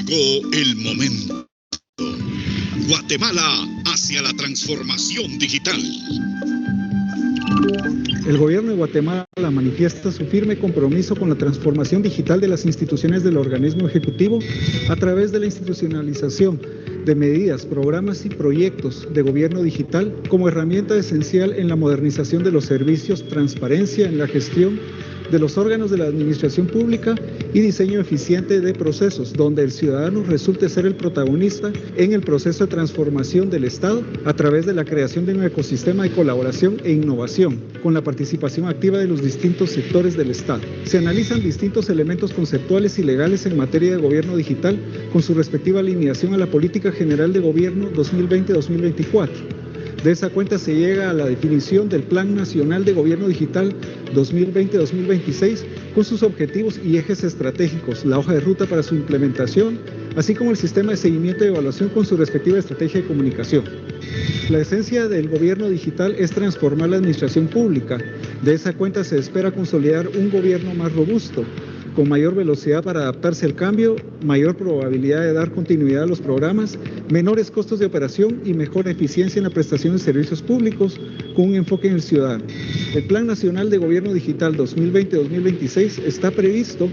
Llegó el momento. Guatemala hacia la transformación digital. El gobierno de Guatemala manifiesta su firme compromiso con la transformación digital de las instituciones del organismo ejecutivo a través de la institucionalización de medidas, programas y proyectos de gobierno digital como herramienta esencial en la modernización de los servicios, transparencia en la gestión de los órganos de la administración pública y diseño eficiente de procesos, donde el ciudadano resulte ser el protagonista en el proceso de transformación del Estado a través de la creación de un ecosistema de colaboración e innovación, con la participación activa de los distintos sectores del Estado. Se analizan distintos elementos conceptuales y legales en materia de gobierno digital con su respectiva alineación a la Política General de Gobierno 2020-2024. De esa cuenta se llega a la definición del Plan Nacional de Gobierno Digital 2020-2026 con sus objetivos y ejes estratégicos, la hoja de ruta para su implementación, así como el sistema de seguimiento y evaluación con su respectiva estrategia de comunicación. La esencia del gobierno digital es transformar la administración pública. De esa cuenta se espera consolidar un gobierno más robusto, con mayor velocidad para adaptarse al cambio, mayor probabilidad de dar continuidad a los programas, menores costos de operación y mejor eficiencia en la prestación de servicios públicos con un enfoque en el ciudadano. El Plan Nacional de Gobierno Digital 2020-2026 está previsto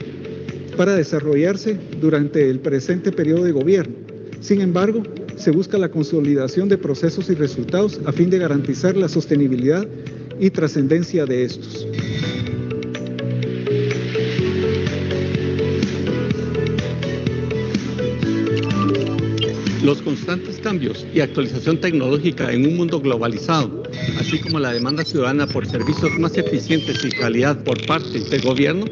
para desarrollarse durante el presente periodo de gobierno. Sin embargo, se busca la consolidación de procesos y resultados a fin de garantizar la sostenibilidad y trascendencia de estos. Los constantes cambios y actualización tecnológica en un mundo globalizado, así como la demanda ciudadana por servicios más eficientes y calidad por parte del gobierno,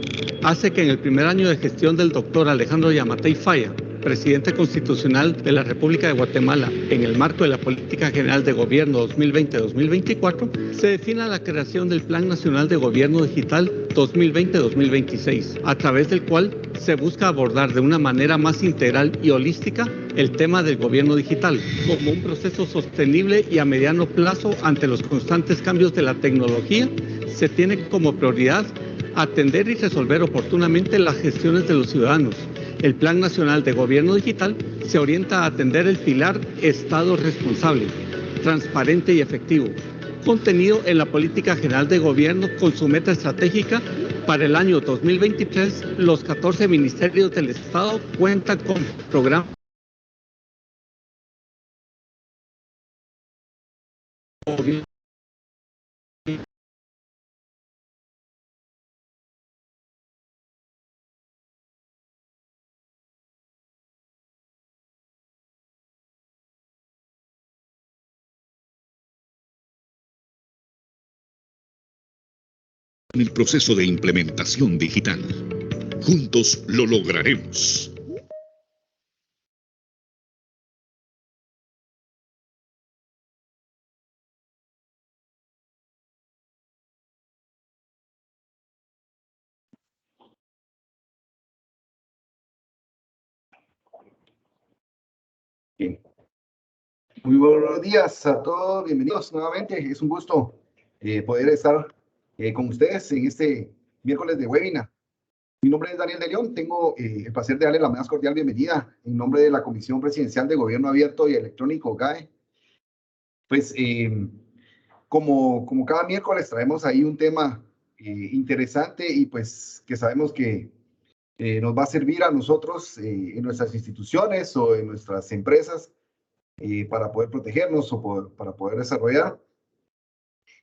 hace que en el primer año de gestión del doctor Alejandro Yamatei Falla, presidente constitucional de la República de Guatemala, en el marco de la Política General de Gobierno 2020-2024, se defina la creación del Plan Nacional de Gobierno Digital 2020-2026, a través del cual se busca abordar de una manera más integral y holística el tema del gobierno digital, como un proceso sostenible y a mediano plazo ante los constantes cambios de la tecnología. Se tiene como prioridad atender y resolver oportunamente las gestiones de los ciudadanos. El Plan Nacional de Gobierno Digital se orienta a atender el pilar Estado responsable, transparente y efectivo, contenido en la Política General de Gobierno con su meta estratégica. Para el año 2023, los 14 ministerios del Estado cuentan con programas En el proceso de implementación digital. Juntos lo lograremos. Bien. Muy buenos días a todos, bienvenidos nuevamente. Es un gusto poder estar con ustedes en este miércoles de webinar. Mi nombre es Daniel de León, tengo el placer de darle la más cordial bienvenida en nombre de la Comisión Presidencial de Gobierno Abierto y Electrónico, GAE. Pues como cada miércoles traemos ahí un tema interesante y pues que sabemos que nos va a servir a nosotros en nuestras instituciones o en nuestras empresas para poder protegernos o para poder desarrollar.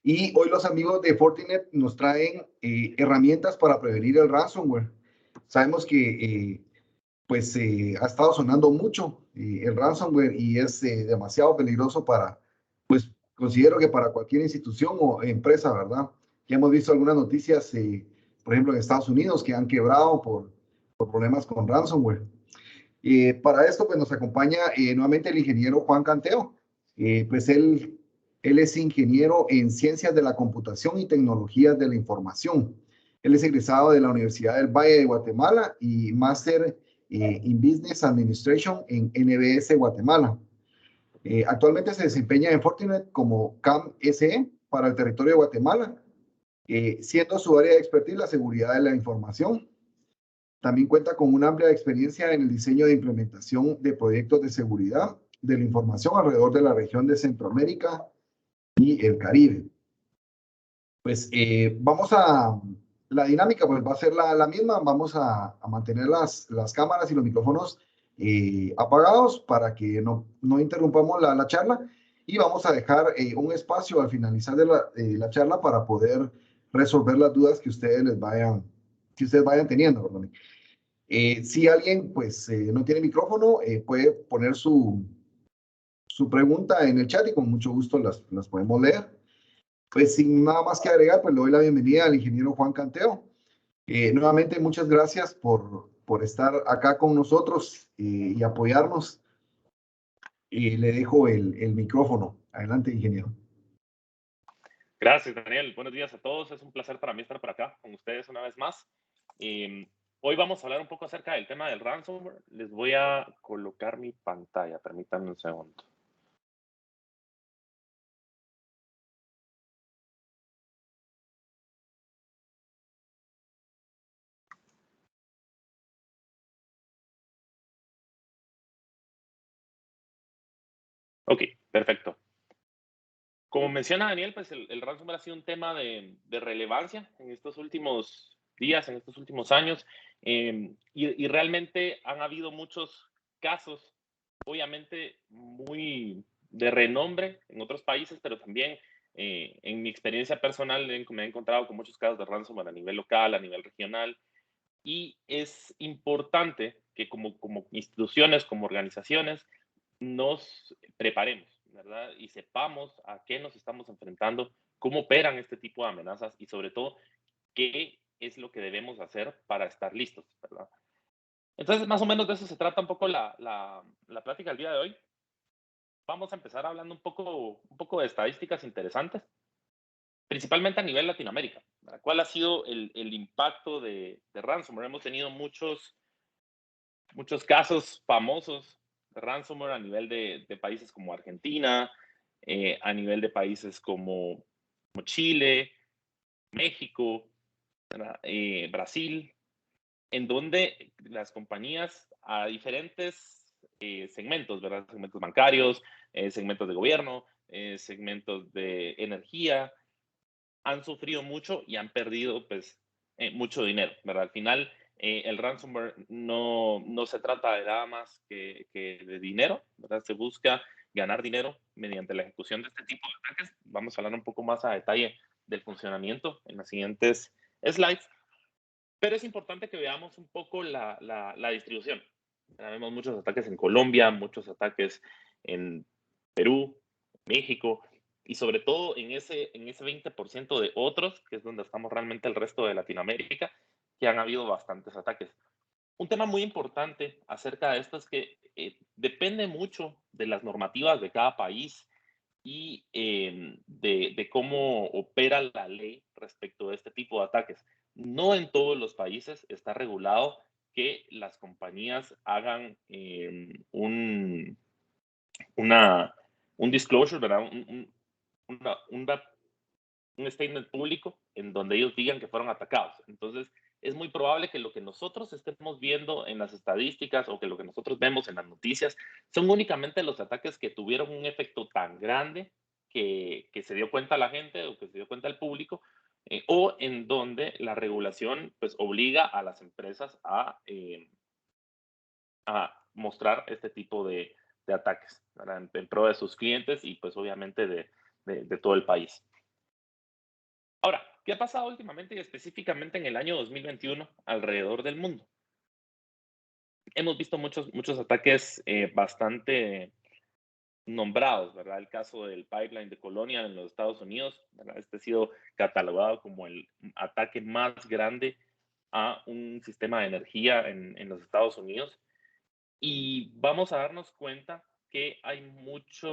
Y hoy los amigos de Fortinet nos traen herramientas para prevenir el ransomware. Sabemos que pues ha estado sonando mucho el ransomware y es demasiado peligroso para, pues considero que para cualquier institución o empresa, ¿verdad? Ya hemos visto algunas noticias, por ejemplo, en Estados Unidos que han quebrado por problemas con ransomware. Para esto, pues nos acompaña nuevamente el ingeniero Juan Canteo. Pues él es ingeniero en Ciencias de la Computación y Tecnologías de la Información. Él es egresado de la Universidad del Valle de Guatemala y máster in Business Administration en NBS Guatemala. Actualmente se desempeña en Fortinet como CAM SE para el territorio de Guatemala, siendo su área de expertise la seguridad de la información. También cuenta con una amplia experiencia en el diseño e implementación de proyectos de seguridad de la información alrededor de la región de Centroamérica y el Caribe. Pues la dinámica pues va a ser la misma. Vamos a mantener las cámaras y los micrófonos apagados para que no interrumpamos la charla, y vamos a dejar un espacio al finalizar de la charla para poder resolver las dudas que ustedes vayan teniendo. Perdón. Si alguien pues no tiene micrófono, puede poner su pregunta en el chat y con mucho gusto las podemos leer. Pues sin nada más que agregar, pues le doy la bienvenida al ingeniero Juan Canteo. Nuevamente, muchas gracias por estar acá con nosotros y apoyarnos. Le dejo el micrófono. Adelante, ingeniero. Gracias, Daniel. Buenos días a todos. Es un placer para mí estar por acá con ustedes una vez más. Hoy vamos a hablar un poco acerca del tema del ransomware. Les voy a colocar mi pantalla. Permítanme un segundo. Ok, perfecto. Como menciona Daniel, pues el ransomware ha sido un tema de relevancia en estos últimos días, en estos últimos años, y realmente han habido muchos casos, obviamente muy de renombre en otros países, pero también en mi experiencia personal me he encontrado con muchos casos de ransomware a nivel local, a nivel regional, y es importante que como instituciones, como organizaciones, nos preparemos, ¿verdad? Y sepamos a qué nos estamos enfrentando, cómo operan este tipo de amenazas y sobre todo qué es lo que debemos hacer para estar listos, ¿verdad? Entonces, más o menos de eso se trata un poco la plática del día de hoy. Vamos a empezar hablando un poco de estadísticas interesantes, principalmente a nivel Latinoamérica. ¿Verdad? ¿Cuál ha sido el impacto de ransomware? Hemos tenido muchos casos famosos de ransomware a nivel de países como Argentina, a nivel de países como Chile, México, Brasil, en donde las compañías a diferentes segmentos, ¿verdad? Segmentos bancarios, segmentos de gobierno, segmentos de energía, han sufrido mucho y han perdido pues mucho dinero, ¿verdad? Al final el ransomware no se trata de nada más que de dinero, ¿verdad? Se busca ganar dinero mediante la ejecución de este tipo de ataques. Vamos a hablar un poco más a detalle del funcionamiento en las siguientes slides, pero es importante que veamos un poco la distribución. Vemos muchos ataques en Colombia, muchos ataques en Perú, México, y sobre todo en ese 20% de otros, que es donde estamos realmente el resto de Latinoamérica, que han habido bastantes ataques. Un tema muy importante acerca de esto es que depende mucho de las normativas de cada país y de cómo opera la ley respecto a este tipo de ataques. No en todos los países está regulado que las compañías hagan un disclosure, ¿verdad? Un statement público en donde ellos digan que fueron atacados. Entonces, es muy probable que lo que nosotros estemos viendo en las estadísticas o que lo que nosotros vemos en las noticias son únicamente los ataques que tuvieron un efecto tan grande que se dio cuenta la gente o que se dio cuenta el público, o en donde la regulación pues obliga a las empresas a mostrar este tipo de ataques, ¿verdad? En pro de sus clientes y pues obviamente de todo el país. Ahora, ¿qué ha pasado últimamente y específicamente en el año 2021 alrededor del mundo? Hemos visto muchos ataques bastante nombrados, ¿verdad? El caso del pipeline de Colonial en los Estados Unidos, ¿verdad? Este ha sido catalogado como el ataque más grande a un sistema de energía en los Estados Unidos. Y vamos a darnos cuenta que hay muchas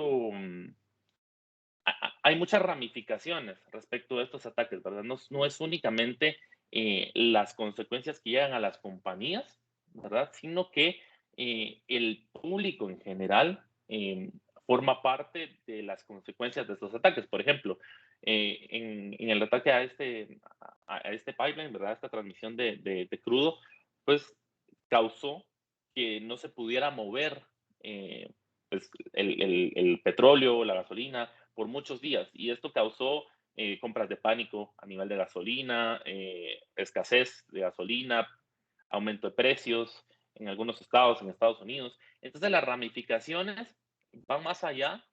ramificaciones respecto a estos ataques, ¿verdad? No es únicamente las consecuencias que llegan a las compañías, ¿verdad? Sino que el público en general forma parte de las consecuencias de estos ataques. Por ejemplo, en el ataque a este pipeline, ¿verdad? Esta transmisión de crudo, pues causó que no se pudiera mover pues, el petróleo, la gasolina, por muchos días. Y esto causó compras de pánico a nivel de gasolina, escasez de gasolina, aumento de precios en algunos estados, en Estados Unidos. Entonces las ramificaciones van más allá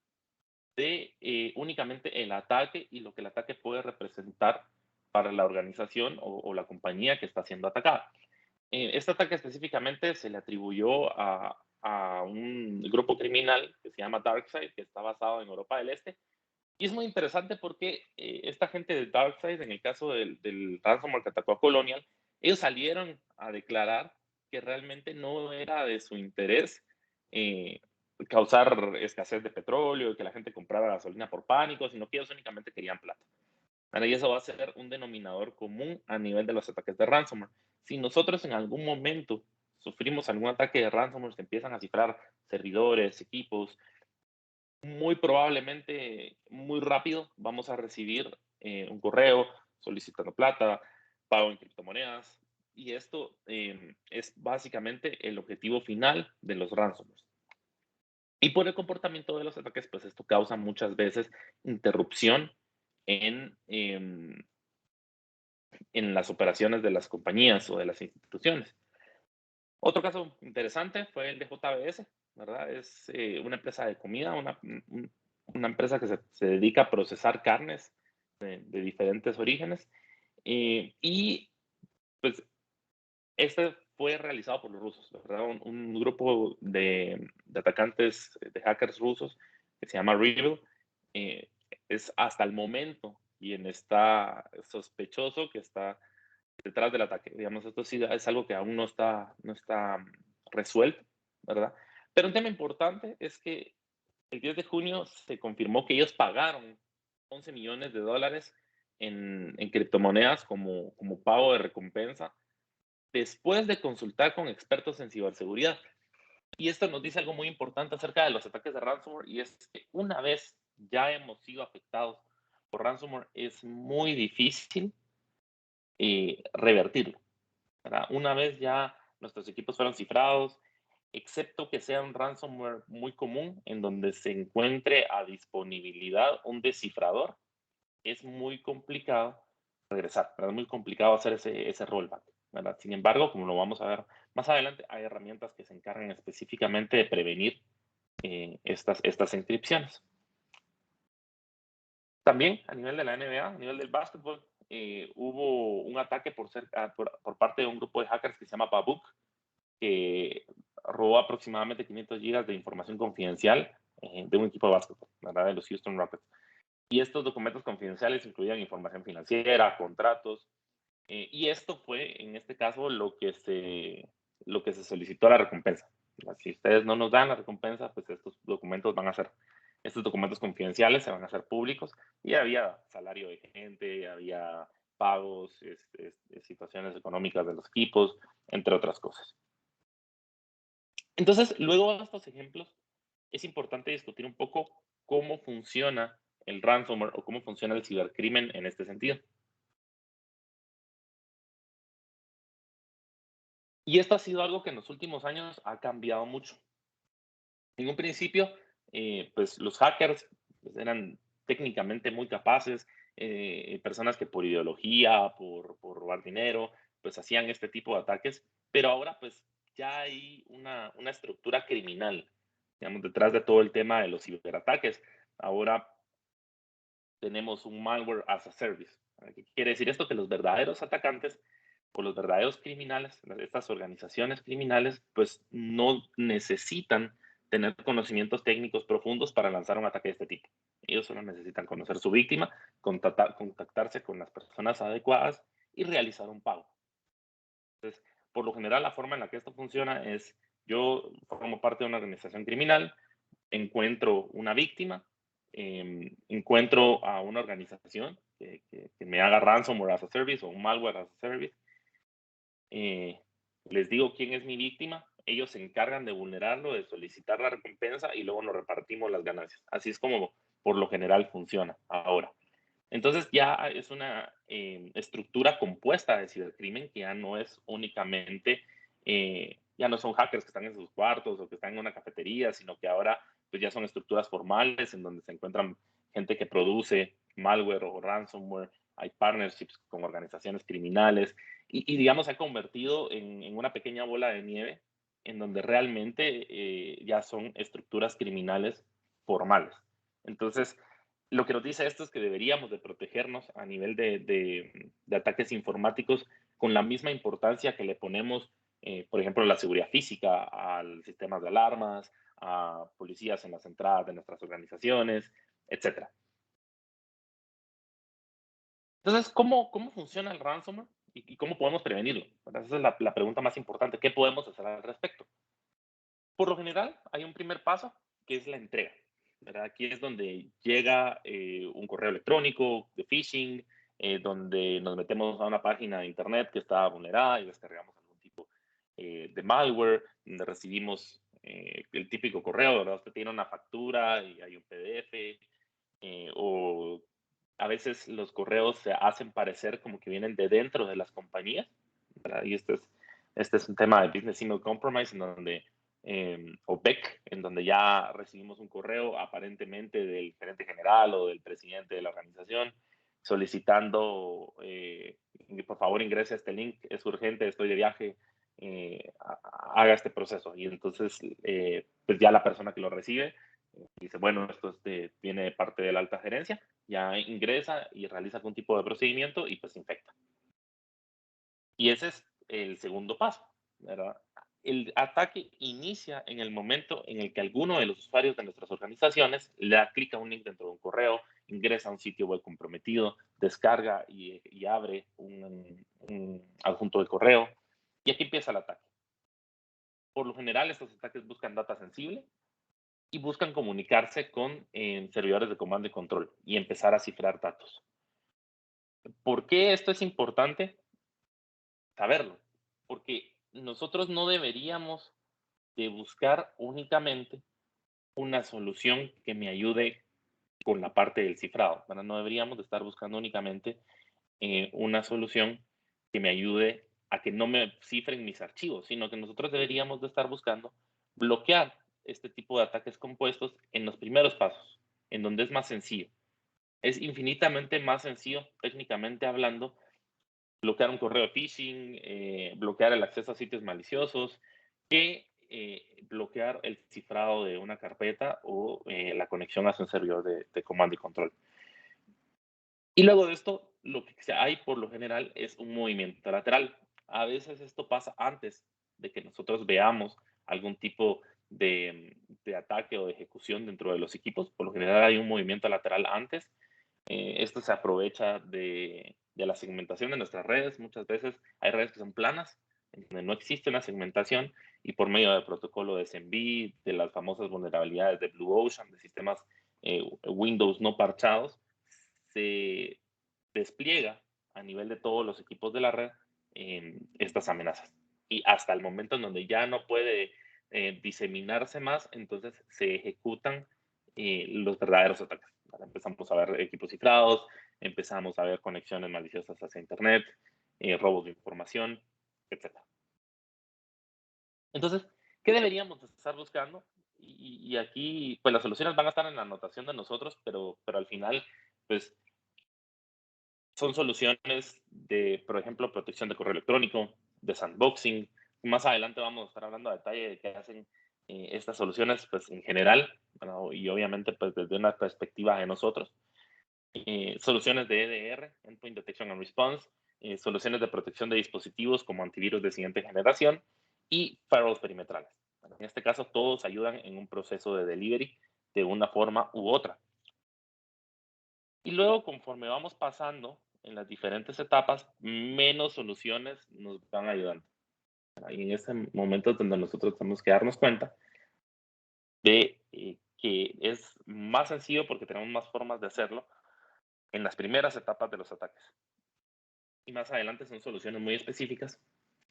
de únicamente el ataque y lo que el ataque puede representar para la organización o la compañía que está siendo atacada. Este ataque específicamente se le atribuyó a un grupo criminal que se llama DarkSide, que está basado en Europa del Este. Y es muy interesante porque esta gente de DarkSide, en el caso del ransomware que atacó a Colonial, ellos salieron a declarar que realmente no era de su interés causar escasez de petróleo y que la gente comprara gasolina por pánico, sino que ellos únicamente querían plata. Y eso va a ser un denominador común a nivel de los ataques de ransomware. Si nosotros en algún momento sufrimos algún ataque de ransomware, se empiezan a cifrar servidores, equipos, muy probablemente, muy rápido, vamos a recibir un correo solicitando plata, pago en criptomonedas, y esto es básicamente el objetivo final de los ransomware. Y por el comportamiento de los ataques, pues esto causa muchas veces interrupción en las operaciones de las compañías o de las instituciones. Otro caso interesante fue el de JBS, ¿verdad? Es una empresa de comida, una empresa que se dedica a procesar carnes de diferentes orígenes. Y pues este fue realizado por los rusos, ¿verdad? Un grupo de atacantes, de hackers rusos, que se llama REvil, es hasta el momento quien está sospechoso que está detrás del ataque. Digamos, esto sí es algo que aún no está resuelto, ¿verdad? Pero un tema importante es que el 10 de junio se confirmó que ellos pagaron 11 millones de dólares en criptomonedas como pago de recompensa después de consultar con expertos en ciberseguridad. Y esto nos dice algo muy importante acerca de los ataques de ransomware, y es que una vez ya hemos sido afectados por ransomware, es muy difícil revertirlo, ¿verdad? Una vez ya nuestros equipos fueron cifrados, excepto que sea un ransomware muy común en donde se encuentre a disponibilidad un descifrador, es muy complicado regresar, ¿verdad? Es muy complicado hacer ese rollback, ¿verdad? Sin embargo, como lo vamos a ver más adelante, hay herramientas que se encargan específicamente de prevenir estas encripciones. También a nivel de la NBA, a nivel del básquetbol, hubo un ataque por parte de un grupo de hackers que se llama Babook, que robó aproximadamente 500 gigas de información confidencial de un equipo de básquetbol, ¿verdad? De los Houston Rockets. Y estos documentos confidenciales incluían información financiera, contratos, y esto fue, en este caso, lo que se solicitó a la recompensa. Si ustedes no nos dan la recompensa, pues estos documentos confidenciales se van a hacer públicos, y había salario de gente, había pagos, situaciones económicas de los equipos, entre otras cosas. Entonces, luego de estos ejemplos, es importante discutir un poco cómo funciona el ransomware o cómo funciona el cibercrimen en este sentido. Y esto ha sido algo que en los últimos años ha cambiado mucho. En un principio, pues los hackers pues, eran técnicamente muy capaces, personas que por ideología, por robar dinero, pues hacían este tipo de ataques, pero ahora pues ya hay una estructura criminal, digamos, detrás de todo el tema de los ciberataques. Ahora tenemos un malware as a service. ¿Qué quiere decir esto? Que los verdaderos atacantes o los verdaderos criminales, estas organizaciones criminales, pues no necesitan tener conocimientos técnicos profundos para lanzar un ataque de este tipo. Ellos solo necesitan conocer su víctima, contactarse con las personas adecuadas y realizar un pago. Entonces, por lo general, la forma en la que esto funciona es, yo formo parte de una organización criminal, encuentro una víctima, encuentro a una organización que me haga ransomware as a service o un malware as a service, les digo quién es mi víctima, ellos se encargan de vulnerarlo, de solicitar la recompensa y luego nos repartimos las ganancias. Así es como por lo general funciona ahora. Entonces ya es una estructura compuesta de cibercrimen que ya no es únicamente ya no son hackers que están en sus cuartos o que están en una cafetería, sino que ahora pues ya son estructuras formales en donde se encuentran gente que produce malware o ransomware, hay partnerships con organizaciones criminales y digamos, se ha convertido en una pequeña bola de nieve en donde realmente ya son estructuras criminales formales. Entonces, lo que nos dice esto es que deberíamos de protegernos a nivel de ataques informáticos con la misma importancia que le ponemos, por ejemplo, la seguridad física, al sistema de alarmas, a policías en las entradas de nuestras organizaciones, etcétera. Entonces, ¿cómo funciona el ransomware y cómo podemos prevenirlo? ¿Verdad? Esa es la pregunta más importante. ¿Qué podemos hacer al respecto? Por lo general, hay un primer paso que es la entrega, ¿verdad? Aquí es donde llega un correo electrónico de phishing, donde nos metemos a una página de internet que está vulnerada y descargamos algún tipo de malware, donde recibimos el típico correo, ¿verdad? Usted tiene una factura y hay un PDF, o a veces los correos se hacen parecer como que vienen de dentro de las compañías, ¿verdad? Y este es un tema de Business Email Compromise, en donde, o BEC, en donde ya recibimos un correo aparentemente del gerente general o del presidente de la organización solicitando, por favor ingrese a este link, es urgente, estoy de viaje, haga este proceso. Y entonces, pues ya la persona que lo recibe dice, bueno, esto viene de parte de la alta gerencia, ya ingresa y realiza algún tipo de procedimiento y pues infecta. Y ese es el segundo paso, ¿verdad? El ataque inicia en el momento en el que alguno de los usuarios de nuestras organizaciones le da clic a un link dentro de un correo, ingresa a un sitio web comprometido, descarga y abre un adjunto de correo, y aquí empieza el ataque. Por lo general, estos ataques buscan data sensible y buscan comunicarse con servidores de comando y control y empezar a cifrar datos. ¿Por qué esto es importante? Saberlo, porque nosotros no deberíamos de buscar únicamente una solución que me ayude con la parte del cifrado, ¿verdad? No deberíamos de estar buscando únicamente una solución que me ayude a que no me cifren mis archivos, sino que nosotros deberíamos de estar buscando bloquear este tipo de ataques compuestos en los primeros pasos, en donde es más sencillo. Es infinitamente más sencillo, técnicamente hablando, bloquear un correo de phishing, bloquear el acceso a sitios maliciosos, que bloquear el cifrado de una carpeta o la conexión a un servidor de comando y control. Y luego de esto, lo que hay por lo general es un movimiento lateral. A veces esto pasa antes de que nosotros veamos algún tipo de ataque o de ejecución dentro de los equipos. Por lo general hay un movimiento lateral antes. Esto se aprovecha de la segmentación de nuestras redes. Muchas veces hay redes que son planas, en donde no existe una segmentación, y por medio del protocolo de SMB, de las famosas vulnerabilidades de Blue Ocean, de sistemas Windows no parchados, se despliega a nivel de todos los equipos de la red estas amenazas. Y hasta el momento en donde ya no puede diseminarse más, entonces se ejecutan los verdaderos ataques. ¿Vale? Empezamos a ver equipos cifrados, empezamos a ver conexiones maliciosas hacia Internet, robos de información, etc. Entonces, ¿qué deberíamos estar buscando? Y aquí, pues las soluciones van a estar en la anotación de nosotros, pero al final, pues son soluciones de, por ejemplo, protección de correo electrónico, de sandboxing. Más adelante vamos a estar hablando a detalle de qué hacen estas soluciones, pues en general, bueno, y obviamente pues desde una perspectiva de nosotros. Soluciones de EDR, Endpoint Detection and Response, soluciones de protección de dispositivos como antivirus de siguiente generación y firewalls perimetrales. Bueno, en este caso, todos ayudan en un proceso de delivery de una forma u otra. Y luego, conforme vamos pasando en las diferentes etapas, menos soluciones nos van ayudando. Y en ese momento es donde nosotros tenemos que darnos cuenta de que es más sencillo porque tenemos más formas de hacerlo en las primeras etapas de los ataques. Y más adelante son soluciones muy específicas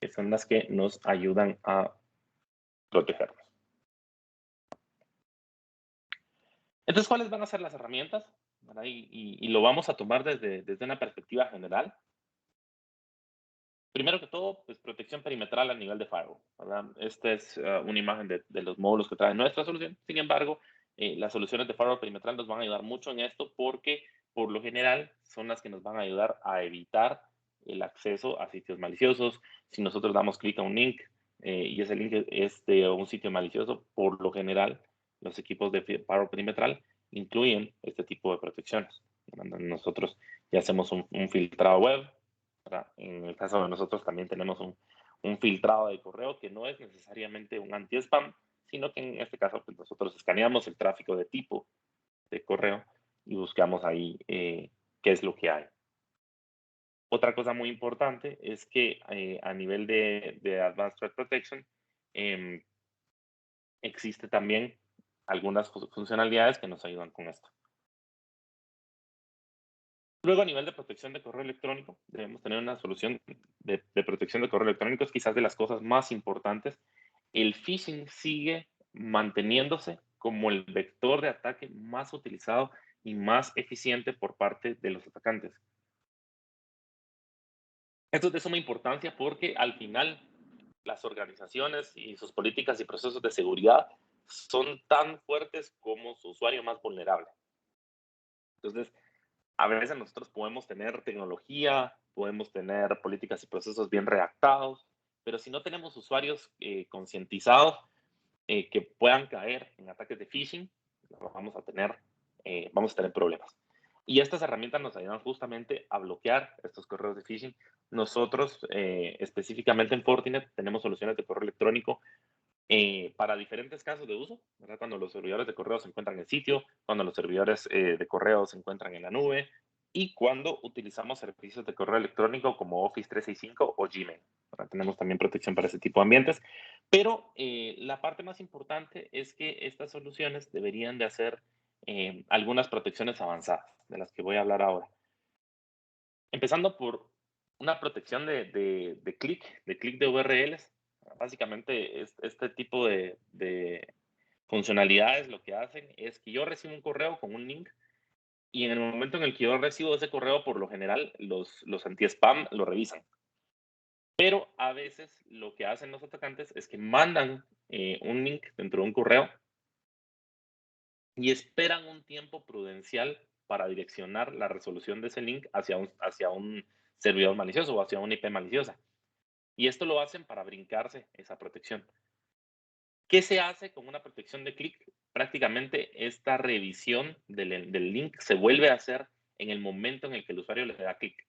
que son las que nos ayudan a protegernos. Entonces, ¿cuáles van a ser las herramientas? Y lo vamos a tomar desde una perspectiva general. Primero que todo, pues protección perimetral a nivel de firewall, ¿verdad? Esta es una imagen de los módulos que trae nuestra solución. Sin embargo, las soluciones de firewall perimetral nos van a ayudar mucho en esto porque, por lo general, son las que nos van a ayudar a evitar el acceso a sitios maliciosos. Si nosotros damos clic a un link y ese link es de un sitio malicioso, por lo general, los equipos de firewall perimetral incluyen este tipo de protecciones. Nosotros ya hacemos un filtrado web. ¿Verdad? En el caso de nosotros también tenemos un filtrado de correo que no es necesariamente un anti-spam, sino que en este caso pues, nosotros escaneamos el tráfico de tipo de correo y buscamos ahí qué es lo que hay. Otra cosa muy importante es que a nivel de Advanced Threat Protection existe también algunas funcionalidades que nos ayudan con esto. Luego, a nivel de protección de correo electrónico, debemos tener una solución de protección de correo electrónico. Es quizás de las cosas más importantes. El phishing sigue manteniéndose como el vector de ataque más utilizado y más eficiente por parte de los atacantes. Esto es de suma importancia porque al final las organizaciones y sus políticas y procesos de seguridad son tan fuertes como su usuario más vulnerable. Entonces, a veces nosotros podemos tener tecnología, podemos tener políticas y procesos bien redactados, pero si no tenemos usuarios concientizados que puedan caer en ataques de phishing, vamos a tener problemas. Y estas herramientas nos ayudan justamente a bloquear estos correos de phishing. Nosotros, específicamente en Fortinet, tenemos soluciones de correo electrónico para diferentes casos de uso, ¿verdad? Cuando los servidores de correo se encuentran en el sitio, cuando los servidores de correo se encuentran en la nube y cuando utilizamos servicios de correo electrónico como Office 365 o Gmail. ¿Verdad? Tenemos también protección para ese tipo de ambientes, pero la parte más importante es que estas soluciones deberían de hacer algunas protecciones avanzadas, de las que voy a hablar ahora. Empezando por una protección de clic de URLs. Básicamente, este tipo de funcionalidades lo que hacen es que yo recibo un correo con un link y en el momento en el que yo recibo ese correo, por lo general, los anti-spam lo revisan. Pero a veces lo que hacen los atacantes es que mandan un link dentro de un correo y esperan un tiempo prudencial para direccionar la resolución de ese link hacia un servidor malicioso o hacia una IP maliciosa. Y esto lo hacen para brincarse esa protección. ¿Qué se hace con una protección de clic? Prácticamente esta revisión del link se vuelve a hacer en el momento en el que el usuario le da clic.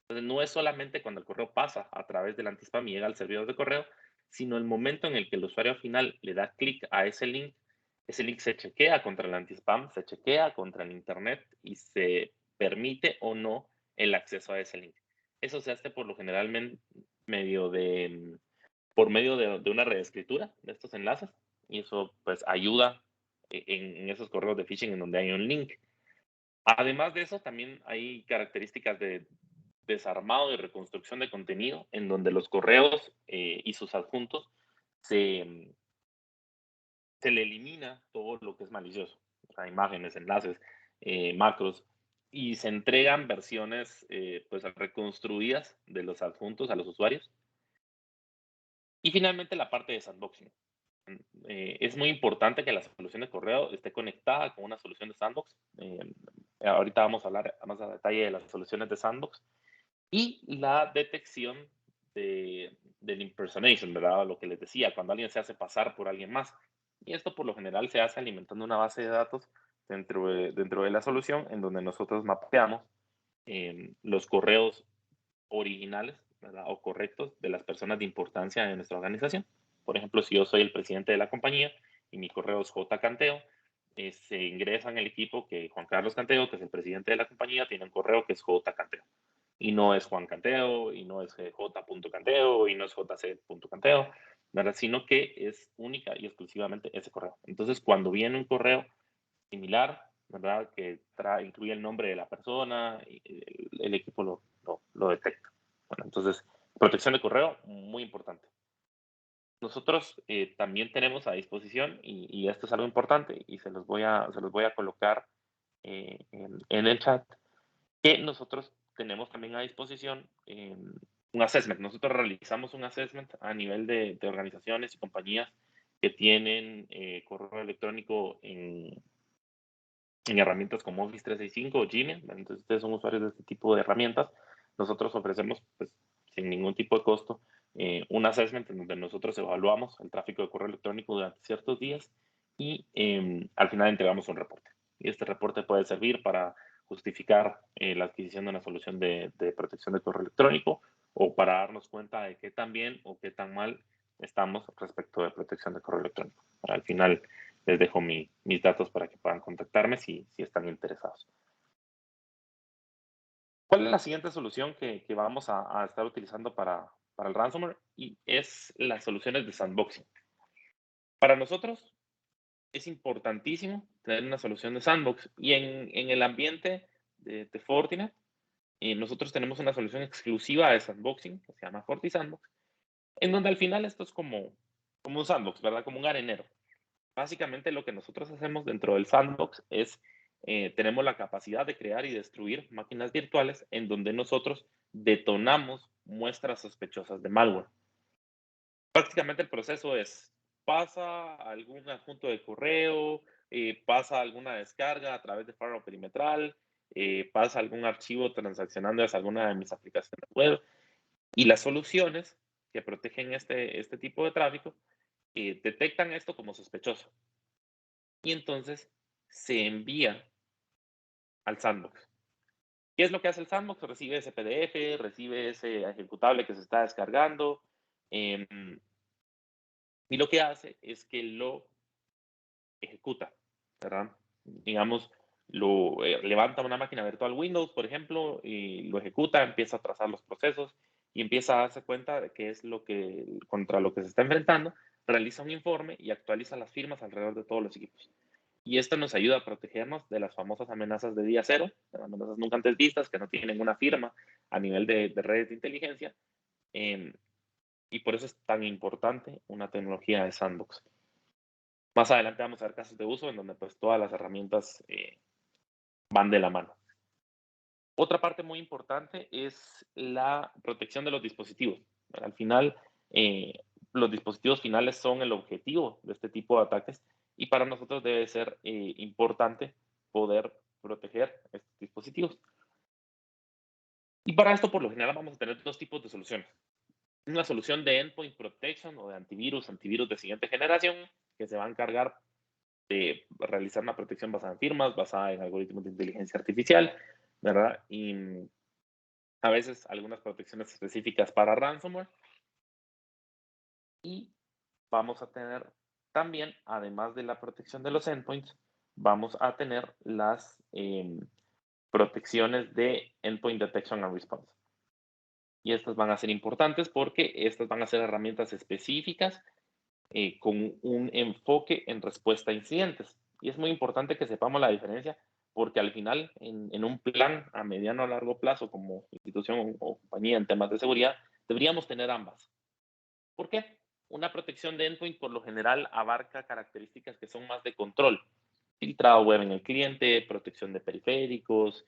Entonces, no es solamente cuando el correo pasa a través del anti-spam y llega al servidor de correo, sino el momento en el que el usuario final le da clic a ese link se chequea contra el anti-spam, se chequea contra el internet y se permite o no el acceso a ese link. Eso se hace por lo general por medio de una reescritura de estos enlaces y eso pues ayuda en esos correos de phishing en donde hay un link. Además de eso, también hay características de desarmado y reconstrucción de contenido en donde los correos y sus adjuntos se le elimina todo lo que es malicioso, o sea, imágenes, enlaces, macros, y se entregan versiones pues reconstruidas de los adjuntos a los usuarios. Y finalmente la parte de sandboxing. Es muy importante que la solución de correo esté conectada con una solución de sandbox. Ahorita vamos a hablar más a detalle de las soluciones de sandbox y la detección del impersonation, ¿verdad? Lo que les decía, cuando alguien se hace pasar por alguien más. Y esto por lo general se hace alimentando una base de datos dentro de la solución en donde nosotros mapeamos los correos originales, ¿verdad? O correctos de las personas de importancia de nuestra organización. Por ejemplo, si yo soy el presidente de la compañía y mi correo es J. Canteo, se ingresa en el equipo que Juan Carlos Canteo, que es el presidente de la compañía, tiene un correo que es J. Canteo. Y no es Juan Canteo, y no es J. Canteo, y no es JC. Canteo, ¿verdad? Sino que es única y exclusivamente ese correo. Entonces, cuando viene un correo similar, ¿verdad? Que incluye el nombre de la persona, el equipo lo detecta. Bueno, entonces, protección de correo, muy importante. Nosotros también tenemos a disposición, y esto es algo importante, y se los voy a colocar en el chat, que nosotros tenemos también a disposición un assessment. Nosotros realizamos un assessment a nivel de organizaciones y compañías que tienen correo electrónico en herramientas como Office 365 o Gmail. Entonces, ustedes son usuarios de este tipo de herramientas. Nosotros ofrecemos, pues, sin ningún tipo de costo, un assessment en donde nosotros evaluamos el tráfico de correo electrónico durante ciertos días y al final entregamos un reporte. Y este reporte puede servir para justificar la adquisición de una solución de protección de correo electrónico o para darnos cuenta de qué tan bien o qué tan mal estamos respecto de protección de correo electrónico. Al final les dejo mis datos para que puedan contactarme si están interesados. ¿Cuál es la siguiente solución que vamos a estar utilizando para el ransomware? Y es las soluciones de sandboxing. Para nosotros es importantísimo tener una solución de sandbox y en el ambiente de Fortinet nosotros tenemos una solución exclusiva de sandboxing que se llama FortiSandbox, en donde al final esto es como un sandbox, ¿verdad? Como un arenero. Básicamente lo que nosotros hacemos dentro del sandbox es, tenemos la capacidad de crear y destruir máquinas virtuales en donde nosotros detonamos muestras sospechosas de malware. Prácticamente el proceso es, pasa algún adjunto de correo, pasa alguna descarga a través de firewall perimetral, pasa algún archivo transaccionando hacia alguna de mis aplicaciones web y las soluciones que protegen este tipo de tráfico detectan esto como sospechoso y entonces se envía al sandbox. ¿Qué es lo que hace el sandbox? Recibe ese PDF, recibe ese ejecutable que se está descargando y lo que hace es que lo ejecuta, ¿verdad? Digamos, levanta una máquina virtual Windows, por ejemplo, y lo ejecuta, empieza a trazar los procesos y empieza a darse cuenta de qué es contra lo que se está enfrentando, realiza un informe y actualiza las firmas alrededor de todos los equipos. Y esto nos ayuda a protegernos de las famosas amenazas de día cero, de las amenazas nunca antes vistas, que no tienen una firma a nivel de redes de inteligencia. Y por eso es tan importante una tecnología de sandbox. Más adelante vamos a ver casos de uso en donde pues todas las herramientas van de la mano. Otra parte muy importante es la protección de los dispositivos. Al final, los dispositivos finales son el objetivo de este tipo de ataques y para nosotros debe ser importante poder proteger estos dispositivos. Y para esto, por lo general, vamos a tener dos tipos de soluciones. Una solución de endpoint protection o de antivirus de siguiente generación, que se va a encargar de realizar una protección basada en firmas, basada en algoritmos de inteligencia artificial, ¿verdad? Y a veces algunas protecciones específicas para ransomware. Y vamos a tener también, además de la protección de los endpoints, vamos a tener las protecciones de Endpoint Detection and Response. Y estas van a ser importantes porque estas van a ser herramientas específicas con un enfoque en respuesta a incidentes. Y es muy importante que sepamos la diferencia porque al final, en un plan a mediano o largo plazo como institución o compañía en temas de seguridad, deberíamos tener ambas. ¿Por qué? Una protección de endpoint por lo general abarca características que son más de control. Filtrado web en el cliente, protección de periféricos,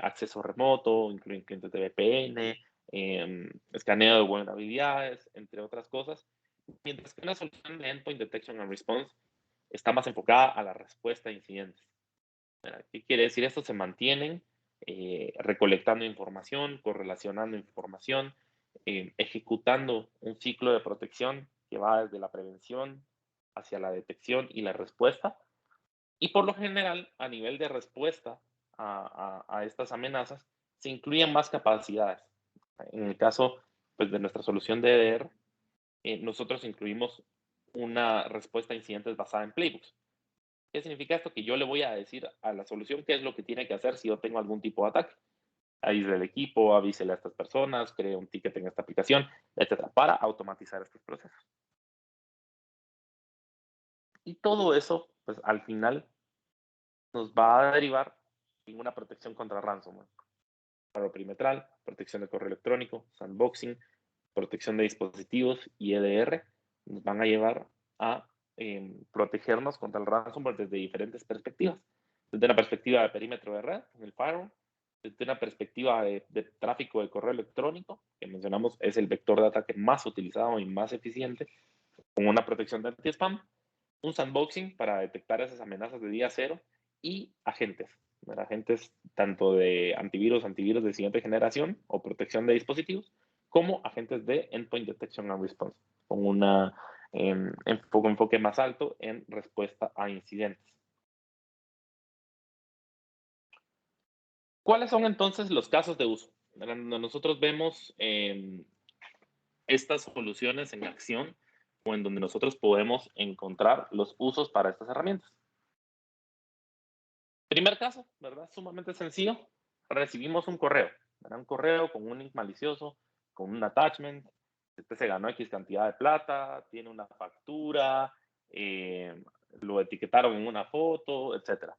acceso remoto, incluyen clientes de VPN, escaneo de vulnerabilidades, entre otras cosas. Mientras que una solución de Endpoint Detection and Response está más enfocada a la respuesta a incidentes. ¿Qué quiere decir esto? Se mantienen recolectando información, correlacionando información, ejecutando un ciclo de protección que va desde la prevención hacia la detección y la respuesta. Y por lo general, a nivel de respuesta a estas amenazas, se incluyen más capacidades. En el caso pues, de nuestra solución de EDR, nosotros incluimos una respuesta a incidentes basada en playbooks. ¿Qué significa esto? Que yo le voy a decir a la solución qué es lo que tiene que hacer si yo tengo algún tipo de ataque. Aísle el equipo, avísele a estas personas, cree un ticket en esta aplicación, etcétera, para automatizar estos procesos. Y todo eso, pues al final, nos va a derivar en una protección contra ransomware. Firewall perimetral, protección de correo electrónico, sandboxing, protección de dispositivos y EDR, nos van a llevar a protegernos contra el ransomware desde diferentes perspectivas. Desde la perspectiva de perímetro de red, en el firewall, desde una perspectiva de tráfico de correo electrónico, que mencionamos es el vector de ataque más utilizado y más eficiente, con una protección de anti-spam, un sandboxing para detectar esas amenazas de día cero y agentes, ¿verdad? Agentes tanto de antivirus de siguiente generación o protección de dispositivos, como agentes de Endpoint Detection and Response, con un enfoque más alto en respuesta a incidentes. ¿Cuáles son entonces los casos de uso? Donde nosotros vemos estas soluciones en acción o en donde nosotros podemos encontrar los usos para estas herramientas. Primer caso, ¿verdad? Sumamente sencillo. Recibimos un correo, ¿verdad? Un correo con un link malicioso, con un attachment. Este se ganó X cantidad de plata, tiene una factura, lo etiquetaron en una foto, etc.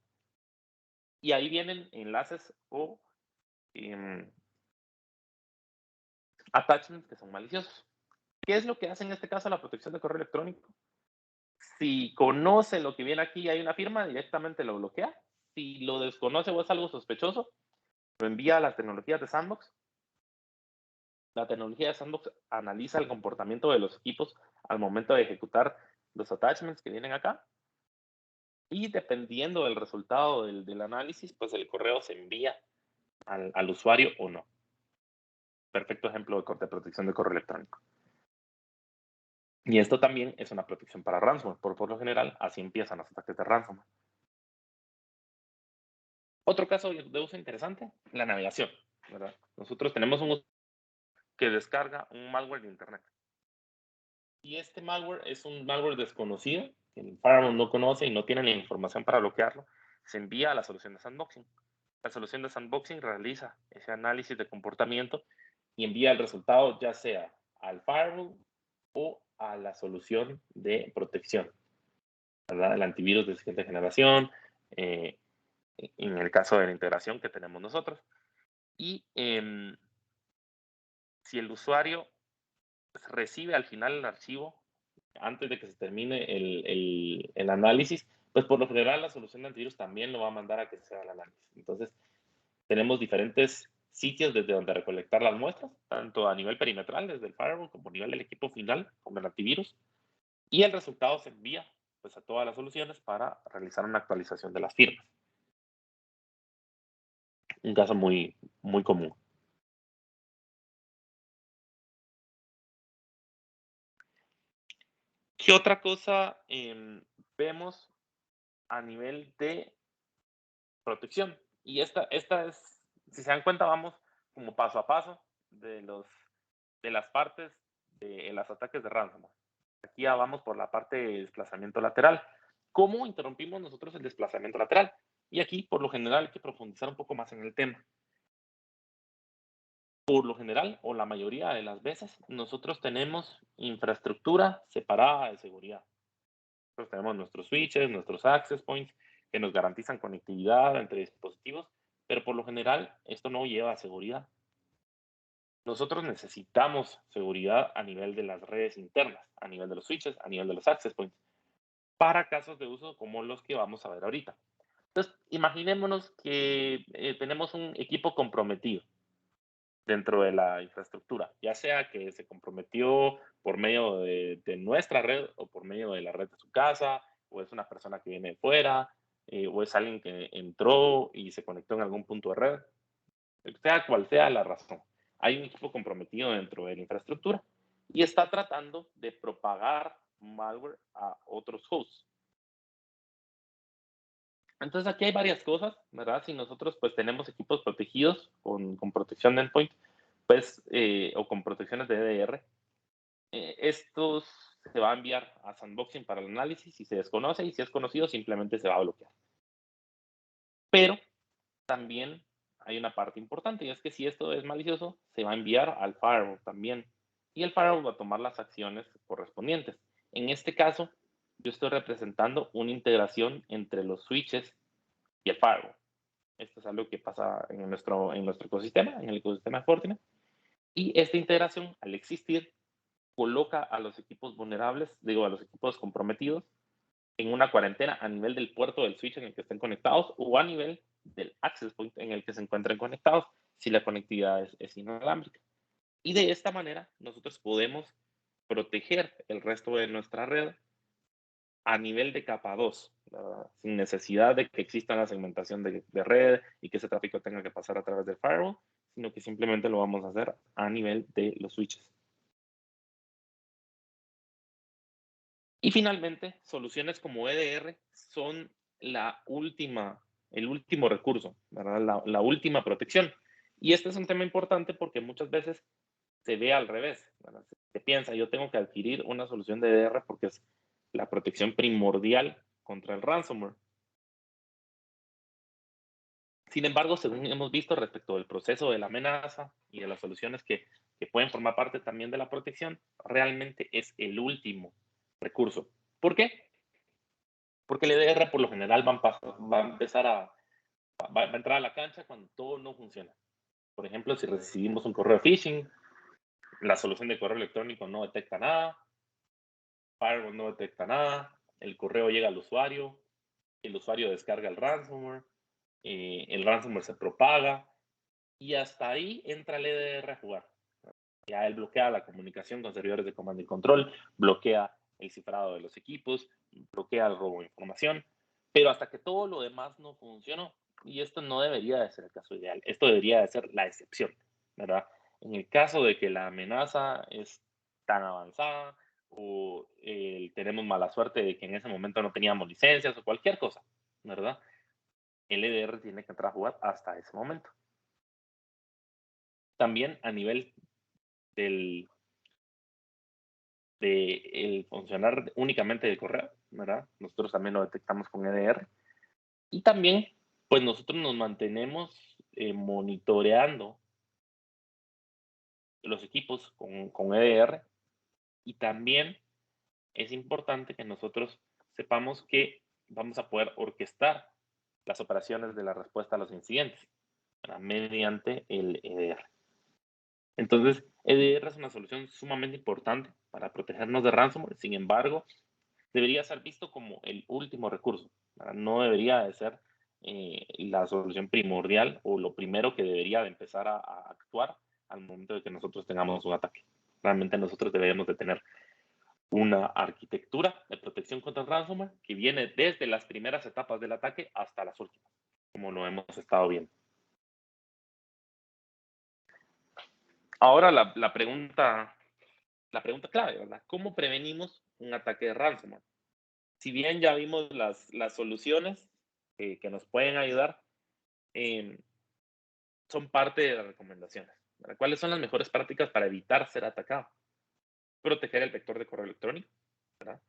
Y ahí vienen enlaces o attachments que son maliciosos. ¿Qué es lo que hace en este caso la protección de correo electrónico? Si conoce lo que viene aquí y hay una firma, directamente lo bloquea. Si lo desconoce o es algo sospechoso, lo envía a las tecnologías de Sandbox. La tecnología de Sandbox analiza el comportamiento de los equipos al momento de ejecutar los attachments que vienen acá. Y dependiendo del resultado del análisis, pues el correo se envía al usuario o no. Perfecto ejemplo de protección de correo electrónico. Y esto también es una protección para ransomware. Por lo general, así empiezan los ataques de ransomware. Otro caso de uso interesante, la navegación, ¿verdad? Nosotros tenemos un usuario que descarga un malware de Internet. Y este malware es un malware desconocido, que el firewall no conoce y no tiene la información para bloquearlo. Se envía a la solución de sandboxing. La solución de sandboxing realiza ese análisis de comportamiento y envía el resultado ya sea al firewall o a la solución de protección, ¿verdad? El antivirus de siguiente generación, en el caso de la integración que tenemos nosotros. Y si el usuario recibe al final el archivo antes de que se termine el análisis, pues por lo general la solución de antivirus también lo va a mandar a que se haga el análisis. Entonces, tenemos diferentes sitios desde donde recolectar las muestras, tanto a nivel perimetral, desde el firewall, como a nivel del equipo final, como el antivirus. Y el resultado se envía pues, a todas las soluciones para realizar una actualización de las firmas. Un caso muy, muy común. ¿Qué otra cosa vemos a nivel de protección? Y esta es, si se dan cuenta, vamos como paso a paso de las partes de los ataques de ransomware. Aquí ya vamos por la parte de desplazamiento lateral. ¿Cómo interrumpimos nosotros el desplazamiento lateral? Y aquí, por lo general, hay que profundizar un poco más en el tema. Por lo general, o la mayoría de las veces, nosotros tenemos infraestructura separada de seguridad. Nosotros tenemos nuestros switches, nuestros access points, que nos garantizan conectividad entre dispositivos, pero por lo general esto no lleva a seguridad. Nosotros necesitamos seguridad a nivel de las redes internas, a nivel de los switches, a nivel de los access points, para casos de uso como los que vamos a ver ahorita. Entonces, imaginémonos que tenemos un equipo comprometido dentro de la infraestructura, ya sea que se comprometió por medio de nuestra red o por medio de la red de su casa, o es una persona que viene de fuera, o es alguien que entró y se conectó en algún punto de red, sea cual sea la razón. Hay un equipo comprometido dentro de la infraestructura y está tratando de propagar malware a otros hosts. Entonces aquí hay varias cosas, ¿verdad? Si nosotros pues tenemos equipos protegidos con protección de endpoint, pues, o con protecciones de EDR, estos se va a enviar a sandboxing para el análisis si se desconoce, y si es conocido simplemente se va a bloquear. Pero también hay una parte importante, y es que si esto es malicioso, se va a enviar al firewall también, y el firewall va a tomar las acciones correspondientes. En este caso, yo estoy representando una integración entre los switches y el firewall. Esto es algo que pasa en nuestro ecosistema, en el ecosistema de Fortinet. Y esta integración, al existir, coloca a los equipos vulnerables, a los equipos comprometidos, en una cuarentena a nivel del puerto del switch en el que estén conectados o a nivel del access point en el que se encuentran conectados si la conectividad es inalámbrica. Y de esta manera nosotros podemos proteger el resto de nuestra red a nivel de capa 2, ¿verdad? Sin necesidad de que exista la segmentación de red y que ese tráfico tenga que pasar a través del firewall, sino que simplemente lo vamos a hacer a nivel de los switches. Y finalmente, soluciones como EDR son el último recurso, ¿verdad? La última protección. Y este es un tema importante porque muchas veces se ve al revés, ¿verdad? Se piensa, yo tengo que adquirir una solución de EDR porque es la protección primordial contra el ransomware. Sin embargo, según hemos visto respecto del proceso de la amenaza y de las soluciones que pueden formar parte también de la protección, realmente es el último recurso. ¿Por qué? Porque el EDR por lo general va a empezar va a entrar a la cancha cuando todo no funciona. Por ejemplo, si recibimos un correo phishing, la solución de correo electrónico no detecta nada, firewall no detecta nada, el correo llega al usuario, el usuario descarga el ransomware se propaga y hasta ahí entra el EDR a jugar. Ya él bloquea la comunicación con servidores de comando y control, bloquea el cifrado de los equipos, bloquea el robo de información, pero hasta que todo lo demás no funcionó. Y esto no debería de ser el caso ideal, esto debería de ser la excepción, ¿verdad? En el caso de que la amenaza es tan avanzada o tenemos mala suerte de que en ese momento no teníamos licencias o cualquier cosa, ¿verdad? El EDR tiene que entrar a jugar hasta ese momento. También a nivel del el funcionar únicamente del correo, ¿verdad? Nosotros también lo detectamos con EDR. Y también, pues nosotros nos mantenemos monitoreando los equipos con EDR. Y también es importante que nosotros sepamos que vamos a poder orquestar las operaciones de la respuesta a los incidentes, ¿verdad? Mediante el EDR. Entonces, EDR es una solución sumamente importante para protegernos de ransomware. Sin embargo, debería ser visto como el último recurso, ¿verdad? No debería de ser la solución primordial o lo primero que debería de empezar a actuar al momento de que nosotros tengamos un ataque. Realmente nosotros deberíamos de tener una arquitectura de protección contra el ransomware que viene desde las primeras etapas del ataque hasta las últimas, como lo hemos estado viendo. Ahora la pregunta clave, ¿verdad? ¿Cómo prevenimos un ataque de ransomware? Si bien ya vimos las soluciones que nos pueden ayudar, son parte de las recomendaciones, ¿verdad? ¿Cuáles son las mejores prácticas para evitar ser atacado? Proteger el vector de correo electrónico, ¿verdad?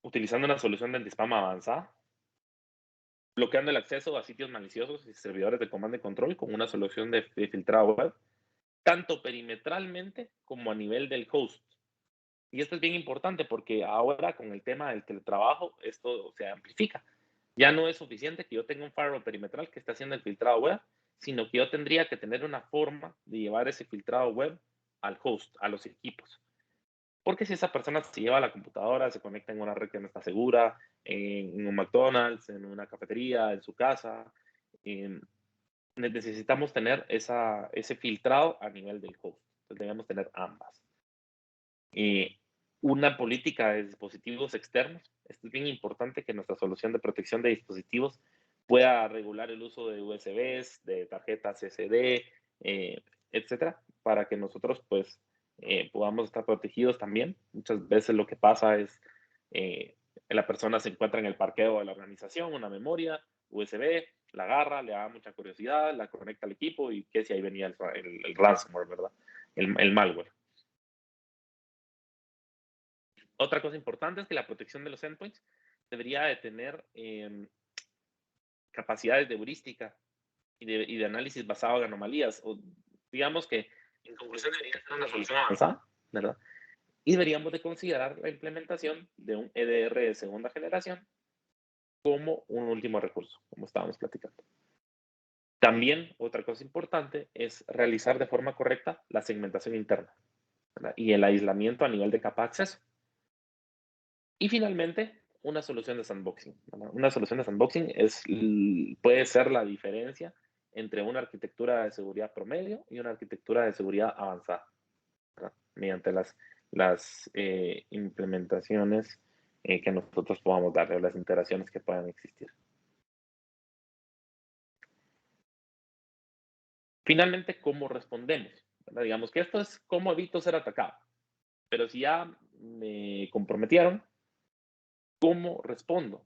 Utilizando una solución de anti-spam avanzada, bloqueando el acceso a sitios maliciosos y servidores de comando y control con una solución de filtrado web, tanto perimetralmente como a nivel del host. Y esto es bien importante porque ahora con el tema del teletrabajo esto se amplifica. Ya no es suficiente que yo tenga un firewall perimetral que esté haciendo el filtrado web, sino que yo tendría que tener una forma de llevar ese filtrado web al host, a los equipos. Porque si esa persona se lleva a la computadora, se conecta en una red que no está segura, en un McDonald's, en una cafetería, en su casa, necesitamos tener ese filtrado a nivel del host. Entonces debemos tener ambas. Una política de dispositivos externos. Esto es bien importante que nuestra solución de protección de dispositivos pueda regular el uso de USBs, de tarjetas SD, etcétera, para que nosotros pues podamos estar protegidos también. Muchas veces lo que pasa es la persona se encuentra en el parqueo de la organización, una memoria USB, la agarra, le da mucha curiosidad, la conecta al equipo y que si ahí venía el ransomware, ¿verdad? El malware. Otra cosa importante es que la protección de los endpoints debería de tener capacidades de heurística y de análisis basado en anomalías. O digamos que, en conclusión, debería ser una solución avanzada, ¿verdad? Y deberíamos de considerar la implementación de un EDR de segunda generación como un último recurso, como estábamos platicando. También, otra cosa importante es realizar de forma correcta la segmentación interna, ¿verdad? Y el aislamiento a nivel de capa de acceso. Y finalmente, una solución de sandboxing, ¿verdad? Una solución de sandboxing puede ser la diferencia entre una arquitectura de seguridad promedio y una arquitectura de seguridad avanzada, ¿verdad? Mediante las implementaciones que nosotros podamos darle o las interacciones que puedan existir. Finalmente, ¿cómo respondemos? ¿Verdad? Digamos que esto es cómo evito ser atacado. Pero si ya me comprometieron, ¿cómo respondo?